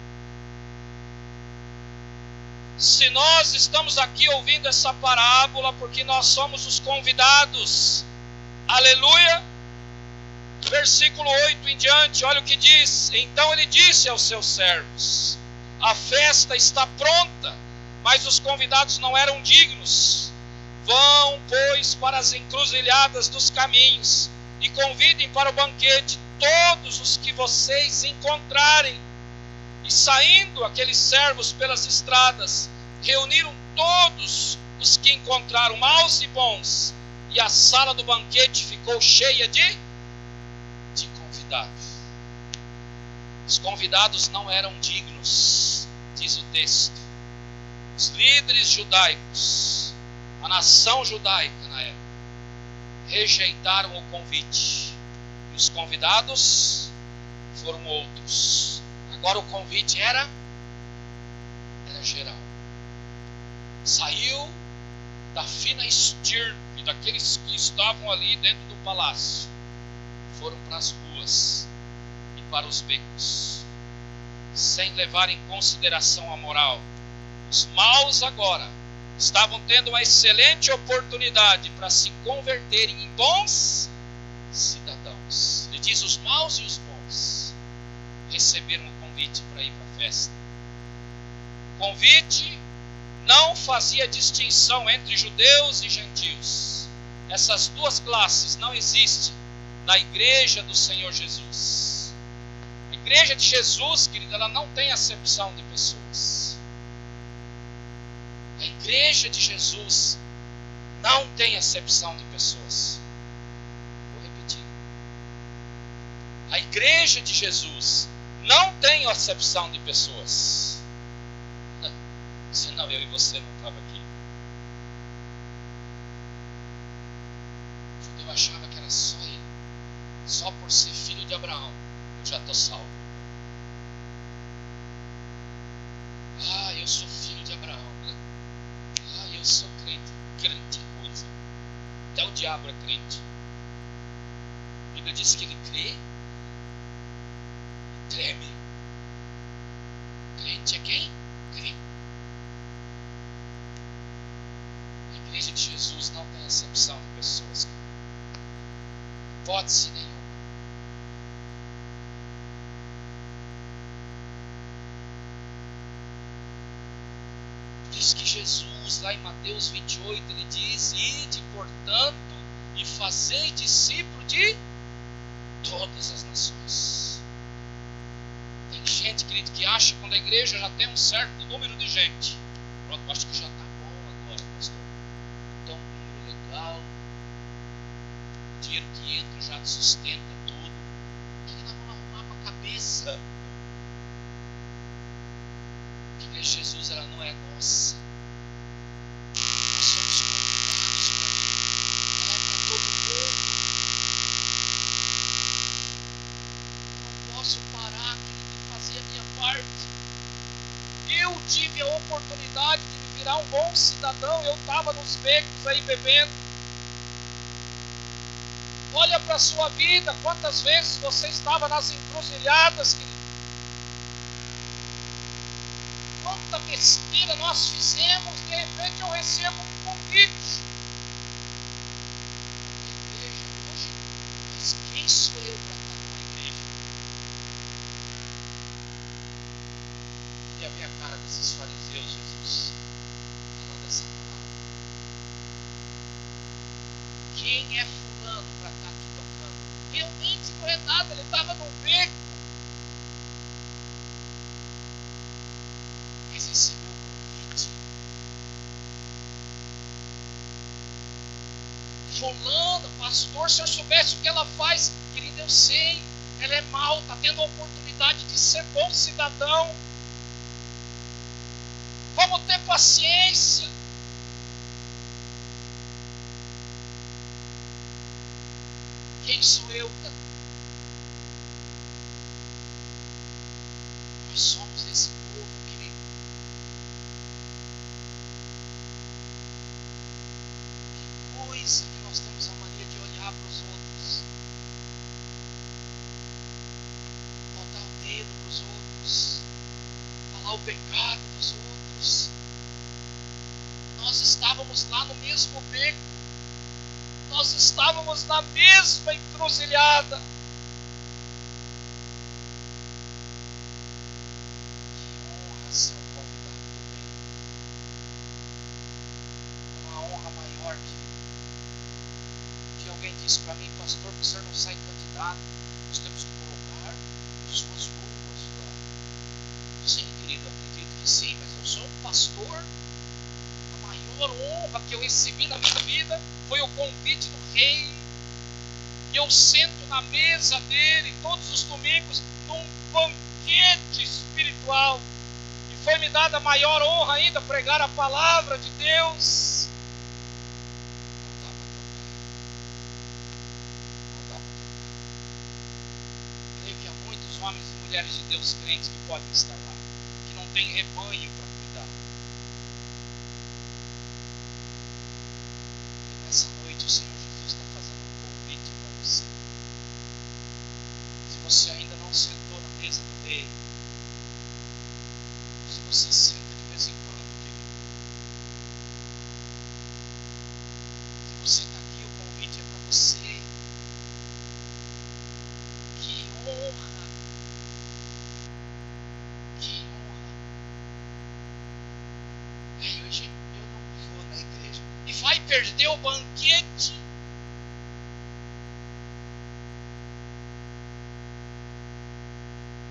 Se nós estamos aqui ouvindo essa parábola porque nós somos os convidados, aleluia. Versículo 8 em diante, olha o que diz. Então ele disse aos seus servos: a festa está pronta, mas os convidados não eram dignos. Vão, pois, para as encruzilhadas dos caminhos e convidem para o banquete todos os que vocês encontrarem. E saindo aqueles servos pelas estradas, reuniram todos os que encontraram, maus e bons, e a sala do banquete ficou cheia de convidados. Os convidados não eram dignos, diz o texto. Os líderes judaicos, a nação judaica na época, rejeitaram o convite. E os convidados foram outros. Agora o convite era geral. Saiu da fina estirpe daqueles que estavam ali dentro do palácio. Foram para as ruas e para os becos, sem levar em consideração a moral. Os maus agora estavam tendo uma excelente oportunidade para se converterem em bons cidadãos. Ele diz: os maus e os bons receberam o convite para ir para a festa. O convite não fazia distinção entre judeus e gentios. Essas duas classes não existem na igreja do Senhor Jesus. A igreja de Jesus, querida, ela não tem acepção de pessoas. A igreja de Jesus não tem acepção de pessoas. Vou repetir. A igreja de Jesus não tem acepção de pessoas. Senão eu e você não estava aqui. O judeu achava que era só ele. Só por ser filho de Abraão, eu já estou salvo. Ah, eu sou filho de Abraão. Ah, eu sou crente. Crente coisa. Até o diabo é crente. A Bíblia diz que ele crê e treme. Crente é quem? Crê. A igreja de Jesus não tem acepção de pessoas. Hipótese nenhuma. Por isso que Jesus, lá em Mateus 28, ele diz: ide, portanto, e fazei discípulo de todas as nações. Tem gente, querido, que acha que quando a igreja já tem um certo número de gente, pronto, acho que já está bom agora, pastor. Então, um número legal, o dinheiro que entra já sustenta tudo. O que nós vamos arrumar para a cabeça? A igreja de Jesus, ela não é nossa. Nós somos convidados para ir. Ela é para todo mundo. Eu não posso parar aqui de fazer a minha parte. Eu tive a oportunidade de me virar um bom cidadão. Eu estava nos becos aí bebendo. Olha para a sua vida, quantas vezes você estava nas encruzilhadas, querido. Quanta besteira nós fizemos, de repente eu recebo um convite. A igreja hoje, mas quem sou eu para estar numa igreja? E a minha cara desses fariseus, Jesus, falando essa palavra. Quem é fulano para estar aqui tocando? Realmente não é nada, ele estava num beco. Mas recebeu o convite. Fulano, pastor, se eu soubesse o que ela faz, querido, eu sei, ela é mal, está tendo a oportunidade de ser bom cidadão. Vamos ter paciência. Quem sou eu? Nós somos esse povo, querido. Que coisa que nós temos a mania de olhar para os outros. Botar o dedo para os outros. Falar o pecado dos outros. estávamos lá no mesmo beco, nós estávamos na mesma encruzilhada. Que honra ser um convidado do bem. Uma honra maior que alguém disse para mim: pastor, o senhor não sai candidato, nós temos que colocar pessoas boas lá. Sim, querido, acredito que sim, mas eu sou um pastor. A maior honra que eu recebi na minha vida foi o convite do rei. Eu sento na mesa dele todos os domingos num banquete espiritual. E foi me dada a maior honra ainda pregar a palavra de Deus. Não dá para trocar. Não dá para trocar. Creio que há muitos homens e mulheres de Deus crentes que podem estar lá, que não têm rebanho para cuidar. E nessa noite o Senhor Jesus está fazendo um convite para você. Se você ainda não sentou na mesa do rei, se você senta de vez em quando, querido, se você está aqui, o convite é para você. Que honra! Que honra! Aí hoje eu não vou na igreja e vai perder o banquete.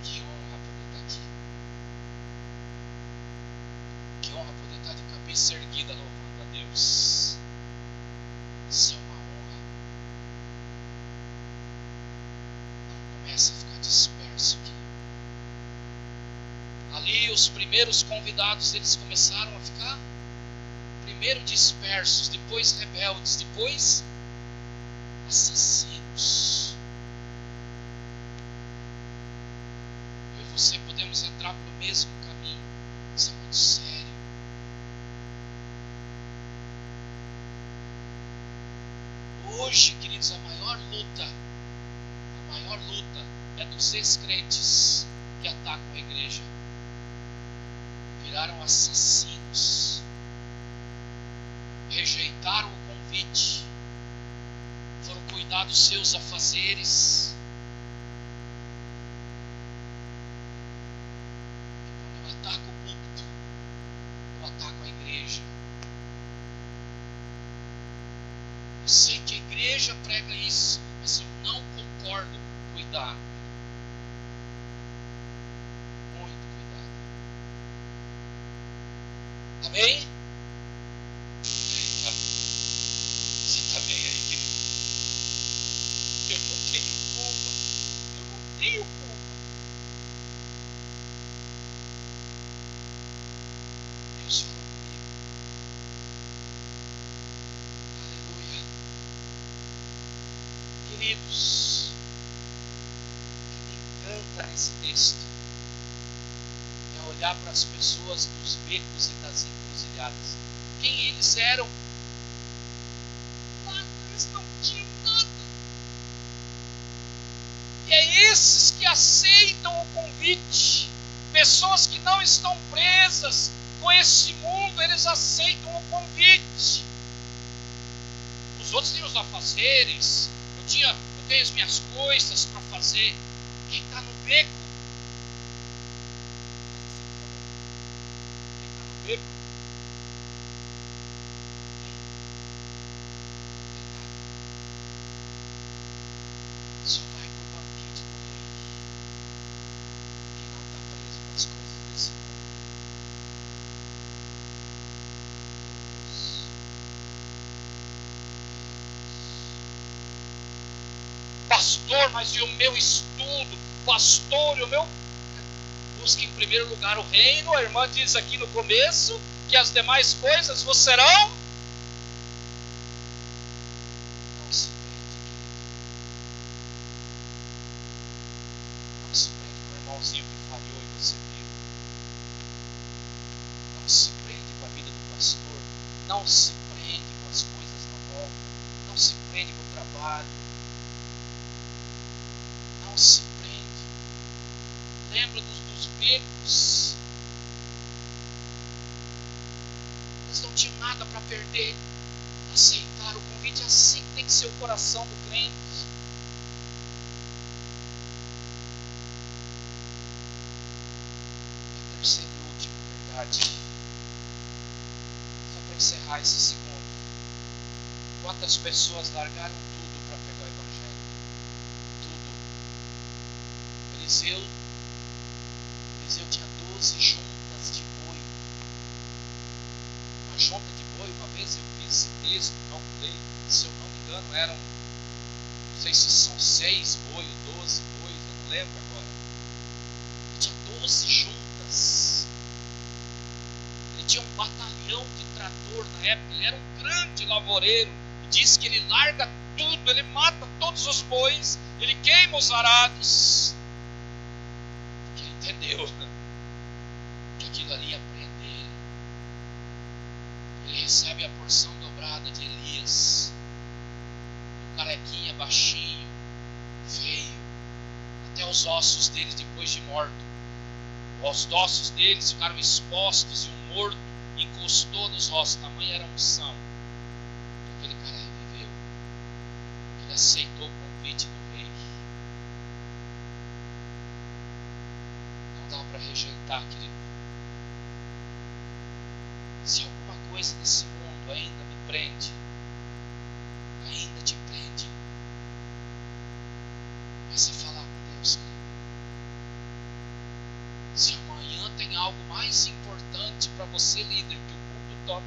Que honra poder estar aqui. Que honra poder estar de cabeça erguida louvando a Deus. Isso é uma honra. Não comece a ficar disperso aqui. Ali os primeiros convidados, eles começaram a ficar primeiro dispersos, depois rebeldes, depois assassinos. Eu e você podemos entrar pelo mesmo caminho. Isso é muito sério. Hoje, queridos, a maior luta é dos descrentes que atacam a igreja. Viraram assassinos. Rejeitaram o convite. Foram cuidar dos seus afazeres. E quando eu ataco o púlpito, eu ataco a igreja. Eu sei que a igreja prega isso, mas eu não concordo. Cuidado. Muito cuidado. Amém? Eita. Você está bem aí, querido? Eu não tenho culpa. Eu não tenho culpa. Deus falou comigo. Aleluia. Queridos, o que me encanta nesse texto é olhar para as pessoas dos becos e das encruzilhadas. Quem eles eram? Nada, eles não tinham nada. E é esses que aceitam o convite. Pessoas que não estão presas com esse mundo, eles aceitam o convite. Os outros têm os afazeres. Eu tenho as minhas coisas para fazer. Quem está no beco? Quem está no beco? Só vai para o banquete do rei. Quem não está preso com as coisas desse mundo. Pastor, mas e o meu estudo? Pastor, e o meu... Busque em primeiro lugar o reino. A irmã diz aqui no começo que as demais coisas vos serão. Não se prende, querido. Não se prende com o irmãozinho que falhou e você viu. Não se prende com a vida do pastor. Não se prende com as coisas na volta. Não se prende com o trabalho. Não se prende. Lembra dos becos. Eles não tinham nada nada para perder. Aceitar o convite. Assim que tem que ser o coração do crente. A terceira e última verdade, só para encerrar esse segundo. Quantas pessoas largaram tudo para pegar o Evangelho? Tudo. Eliseu tinha 12 juntas de boi. Uma junta de boi, uma vez eu vi esse texto, calculei, se eu não me engano, eram, não sei se são 6 boi ou 12 bois, eu não lembro agora. Ele tinha 12 juntas. Ele tinha um batalhão de trator na época, ele era um grande lavoureiro. E diz que ele larga tudo, ele mata todos os bois, ele queima os arados. Porque ele entendeu que aquilo ali ia prender ele. Ele recebe a porção dobrada de Elias. Um carequinha baixinho, feio, até os ossos deles depois de morto. Os ossos deles ficaram expostos e um morto encostou nos ossos. Tamanha era a unção que aquele cara reviveu. Ele aceitou o convite do rei. Não dá para rejeitar, querido. Se alguma coisa nesse mundo ainda me prende, ainda te prende, comece a falar com Deus, querido. Se amanhã tem algo mais importante para você, líder, que o culto top,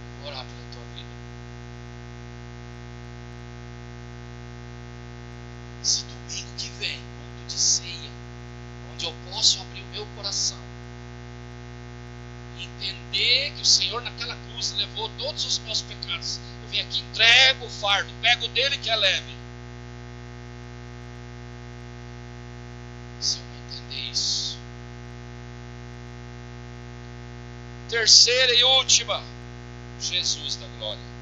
eu vou orar pela tua vida. Se domingo que vem, culto de ceia, onde eu posso abrir o meu coração, entender que o Senhor naquela cruz levou todos os meus pecados, eu vim aqui, entrego o fardo, pego dele que é leve. Se eu não entender isso. Terceira e última, Jesus da glória.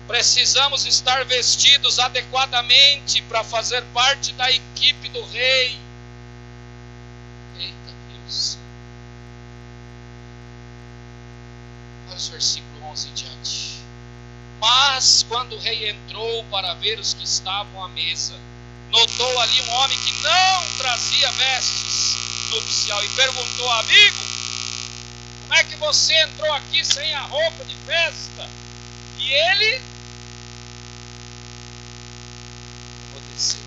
Precisamos estar vestidos adequadamente para fazer parte da equipe do rei. Eita Deus. Olha os versículos 11 em diante. Mas quando o rei entrou para ver os que estavam à mesa, notou ali um homem que não trazia vestes nupcial e perguntou: amigo, como é que você entrou aqui sem a roupa de festa? E ele obedeceu.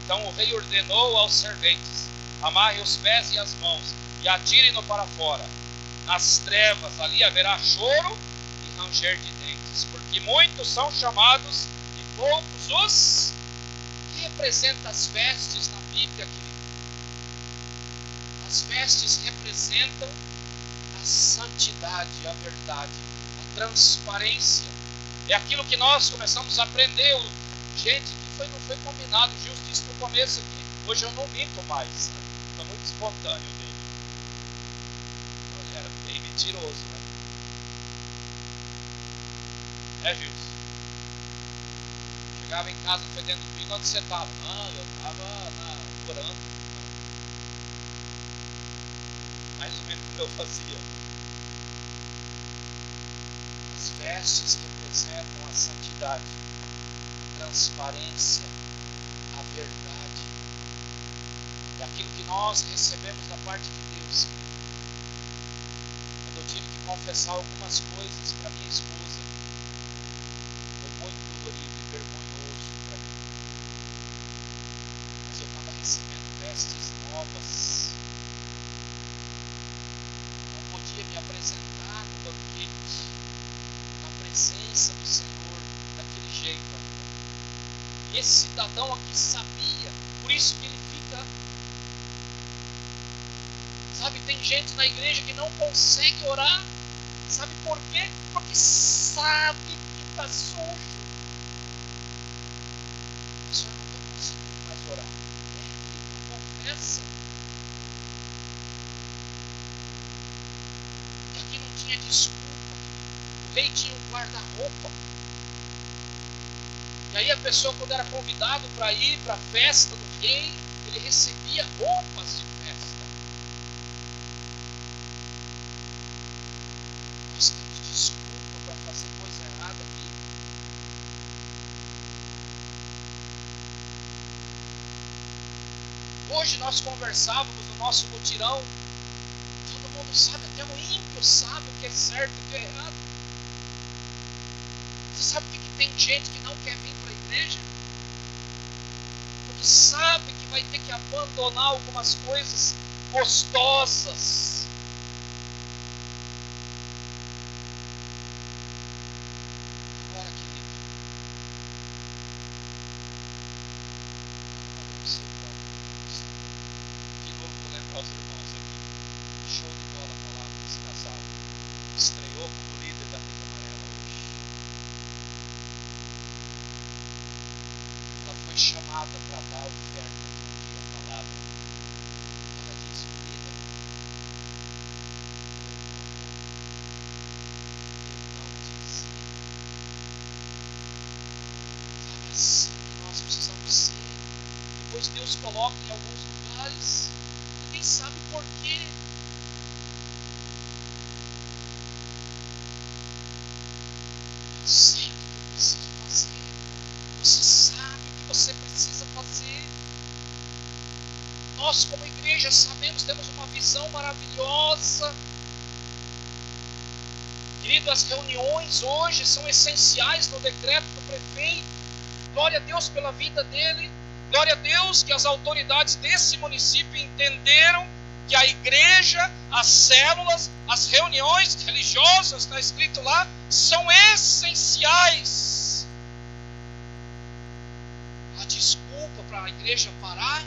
Então o rei ordenou aos serventes: amarre os pés e as mãos e atirem-no para fora. Nas trevas ali haverá choro e ranger de dentes, porque muitos são chamados e poucos os. O que representa as vestes na Bíblia, querido? As vestes representam a santidade, a verdade, a transparência. É aquilo que nós começamos a aprender. Gente, não foi combinado. O Gil disse no começo aqui, hoje eu não minto mais. Estou muito espontâneo dele. Ele era bem mentiroso, né? É, Gil? Chegava em casa, foi dentro do vinho, onde você estava? Não, eu estava orando. Mais ou menos como eu fazia. As vestes representam a santidade, a transparência, a verdade. E aquilo que nós recebemos da parte de Deus. Quando eu tive que confessar algumas coisas para minha esposa, foi muito dolorido e vergonhoso para mim. Mas eu estava recebendo vestes novas. Não podia me apresentar no banquete, na presença do Senhor, daquele jeito ainda. E esse cidadão aqui sabia, por isso que ele fica. Sabe, tem gente na igreja que não consegue orar. Sabe por quê? Porque sabe que está sujo. O senhor não está conseguindo mais orar. Confessa. Que aqui não tinha desculpa. O rei tinha um guarda-roupa. E aí a pessoa, quando era convidado para ir para a festa do rei, ele ele recebia roupas de festa. Nós temos desculpa para fazer coisa errada aqui. Hoje nós conversávamos no nosso mutirão. Todo mundo sabe, até o ímpio sabe o que é certo e o que é errado. Você sabe por que tem gente que não quer vir para a igreja? Porque sabe que vai ter que abandonar algumas coisas gostosas. Agora, querido, de novo vou lembrar os irmãos aqui. Show de bola a palavra desse casal. Estreou como líder da Rede Amarela hoje. Ela foi chamada para dar oferta de ouvir a palavra. Ela disse: líder, eu não dizia. Sabe, assim que nós precisamos ser. Depois Deus coloca em alguns lugares, ninguém sabe por quê. Eu sei o que eu preciso fazer. Você sabe o que você precisa fazer. Nós, como igreja, sabemos, temos uma visão maravilhosa. Querido, as reuniões hoje são essenciais no decreto do prefeito. Glória a Deus pela vida dele. Glória a Deus que as autoridades desse município entenderam que a igreja, as células, as reuniões religiosas, está escrito lá, são essenciais. A desculpa para a igreja parar?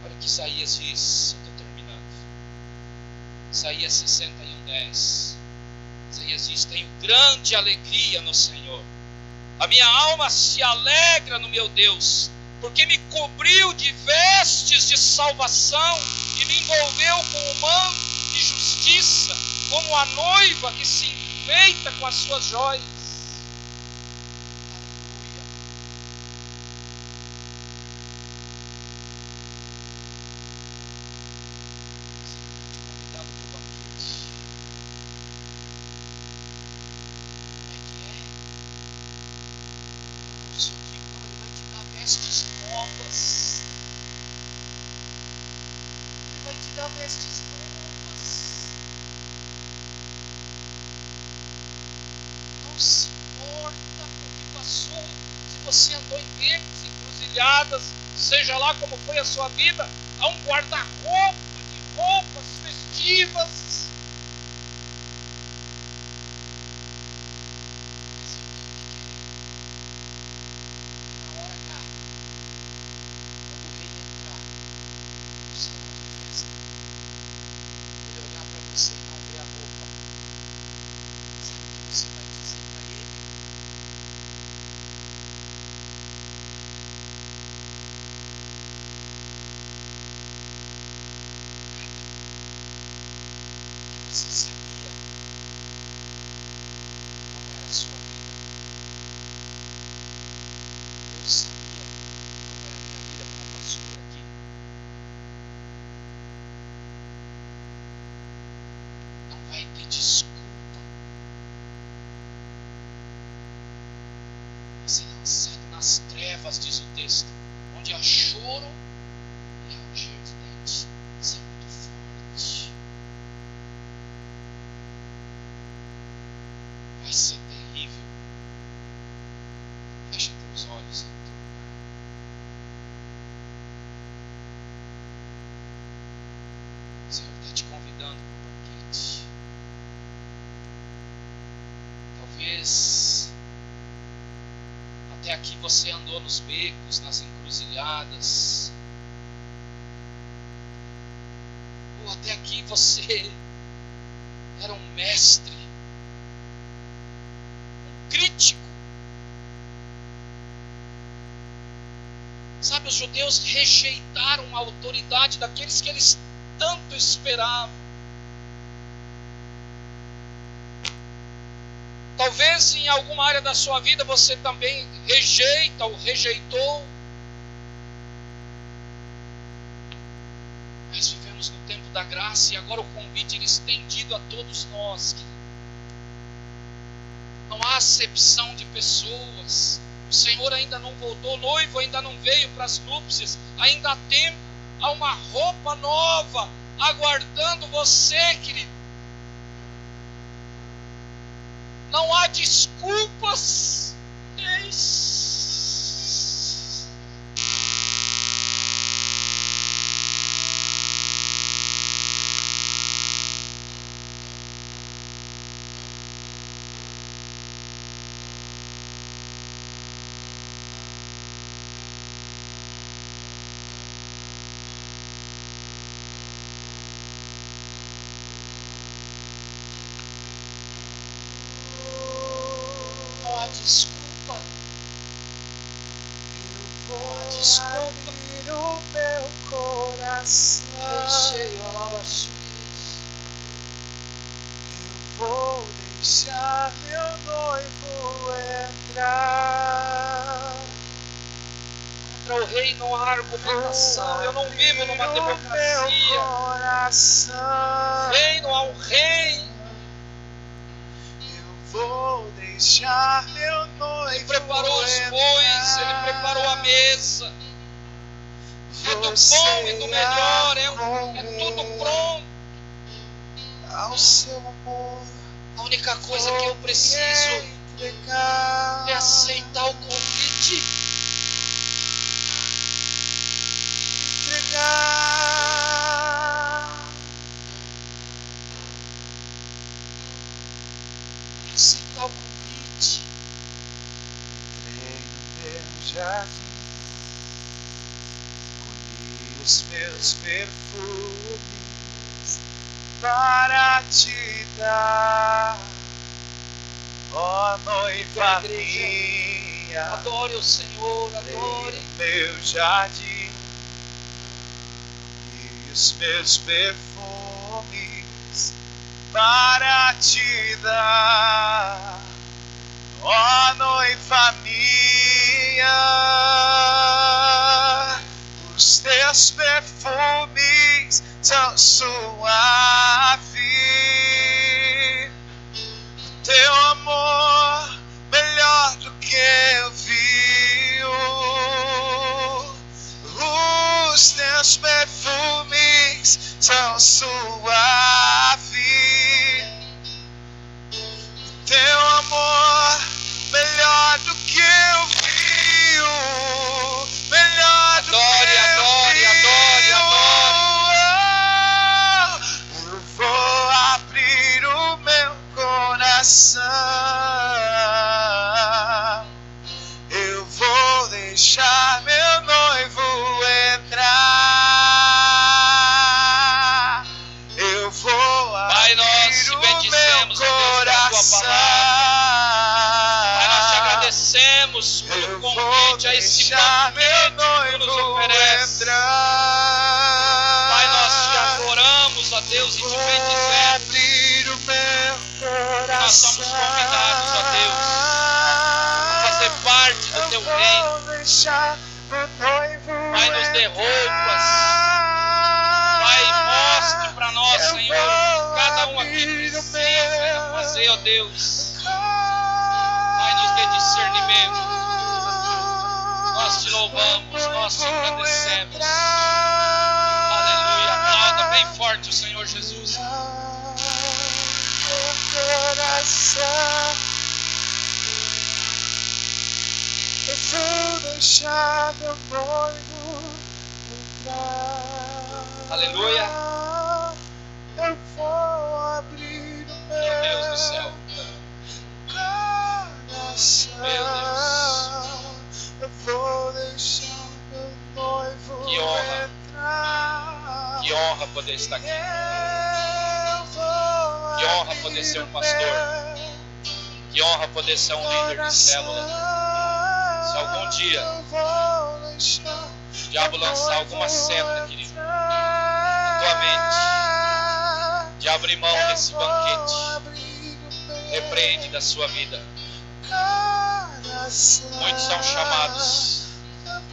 Olha o que Isaías diz, eu estou terminando. Isaías 61:10. Isaías diz: tenho grande alegria no Senhor. A minha alma se alegra no meu Deus, porque me cobriu de vestes de salvação e me envolveu com um manto de justiça, como a noiva que se enfeita com as suas joias. Aleluia. Convidado para o banquete. Como é que é? O Senhor diz: não, Ele vai te dar vestes novas. Ele vai te dar vestes novas. Não se importa com o que passou. Se você andou em becos, encruzilhadas, seja lá como foi a sua vida, há um guarda-roupa de roupas festivas. Mas eu tenho que querer. Na hora H, quando o rei entrar no salão de festa, ele olhar para você e não ver a roupa, sabe o que você vai dizer para ele? Que você sabia como era a sua vida. Eu sabia como era a minha vida como pastor aqui. Não vai ter desculpa. Vai ser lançado nas trevas, diz o texto, onde há choro e ranger de dente. Isso é muito forte. Vai ser terrível. Fecha teus olhos em teu lugar. O Senhor está te convidando para o banquete. Talvez até aqui você andou nos becos, nas encruzilhadas. Ou até aqui você era um mestre, um crítico. Sabe, os judeus rejeitaram a autoridade daqueles que eles tanto esperavam. Talvez em alguma área da sua vida você também rejeita ou rejeitou. Nós vivemos no tempo da graça e agora o convite ele é estendido a todos nós. Não há acepção de pessoas. O Senhor ainda não voltou, o noivo ainda não veio para as núpcias. Ainda há tempo, há uma roupa nova aguardando você, querido. Não há desculpas. Desculpa. Eu vou abrir o meu coração. Eu vou deixar meu noivo entrar. Contra o rei não há argumentação. Eu não vivo numa democracia. Reino ao rei. Vou deixar meu noivo. Ele preparou os bois, ele preparou a mesa. É do bom e do melhor, é tudo pronto. Ao seu amor. A única coisa que eu preciso é aceitar o convite. Entregar. Aceitar o convite. Entrei no meu jardim, colhi os meus perfumes para te dar, ó noiva minha. Adore o Senhor, adore. Entrei no meu jardim, colhi os meus perfumes para te dar, ó noiva minha. Os teus perfumes são suaves, o teu amor melhor do que o vinho. Os teus perfumes são suaves, teu amor melhor do que o vinho, melhor do que o vinho. Eu vou abrir o meu coração, eu vou deixar meu noivo entrar, eu vou abrir o meu coração. Pai, nós te agradecemos pelo convite a esse banquete que tu nos oferece. Pai, nós te adoramos, ó Deus, e te bendizemos. Nós somos convidados, ó Deus, a fazer parte do teu reino. Pai, nos dê roupas. Pai, mostre para nós, Senhor, cada um aqui precisa fazer, ó Deus. Pai, nos dê discernimento. Nós te louvamos, nós te agradecemos. Aleluia. Aplauda bem forte o Senhor Jesus. Eu vou deixar meu noivo entrar. Aleluia. Eu vou abrir o meu Deus do céu. coração. Meu Deus. Eu vou deixar meu noivo Que honra. entrar. Que honra poder estar aqui. Eu vou Que honra poder ser um pastor. Que honra poder ser um líder de célula. Se algum dia o diabo lançar alguma seta, querido, na tua mente, de abrir mão desse banquete, repreende da sua vida. Muitos são chamados.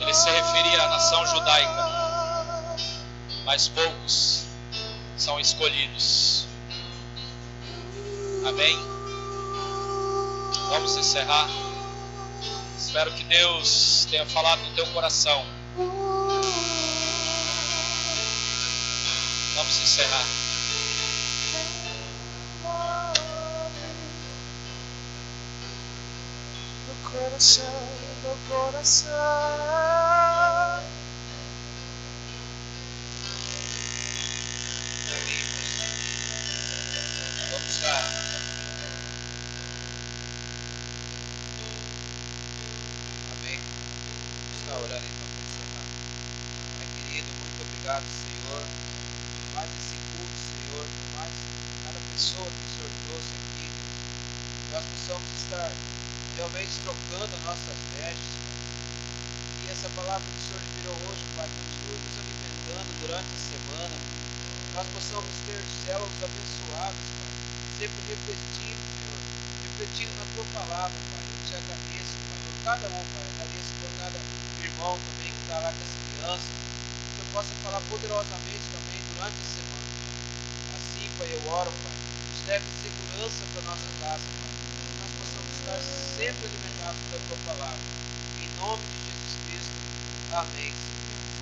Ele se referia à nação judaica, mas poucos são escolhidos. Amém? Vamos encerrar. Espero que Deus tenha falado no teu coração. Vamos encerrar. Meu coração. Vamos lá. Amém? Vamos estar orando então para encerrar. Pai querido, muito obrigado, Senhor, por mais esse culto, Senhor, por mais cada pessoa que o Senhor trouxe aqui, Deus. Que nós possamos estar realmente trocando as nossas vestes, Pai. E essa palavra que o Senhor liberou hoje, Pai, continue nos alimentando durante a semana, Pai. Que nós possamos ter células abençoadas, Pai. Sempre refletindo, Senhor. Refletindo na Tua palavra, Pai. Eu te agradeço, Pai. Por cada um, Pai. Agradeço por cada irmão também que está lá com as crianças. Que eu possa falar poderosamente também durante a semana. Assim, Pai, eu oro, Pai. Nos leve segurança para a nossa casa, Pai. Que nós possamos estar sempre alimentados pela Tua palavra. Em nome de Jesus Cristo. Amém.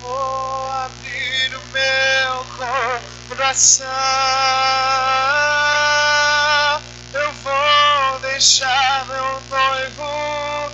Vou abrir o meu coração. Eu vou deixar meu noivo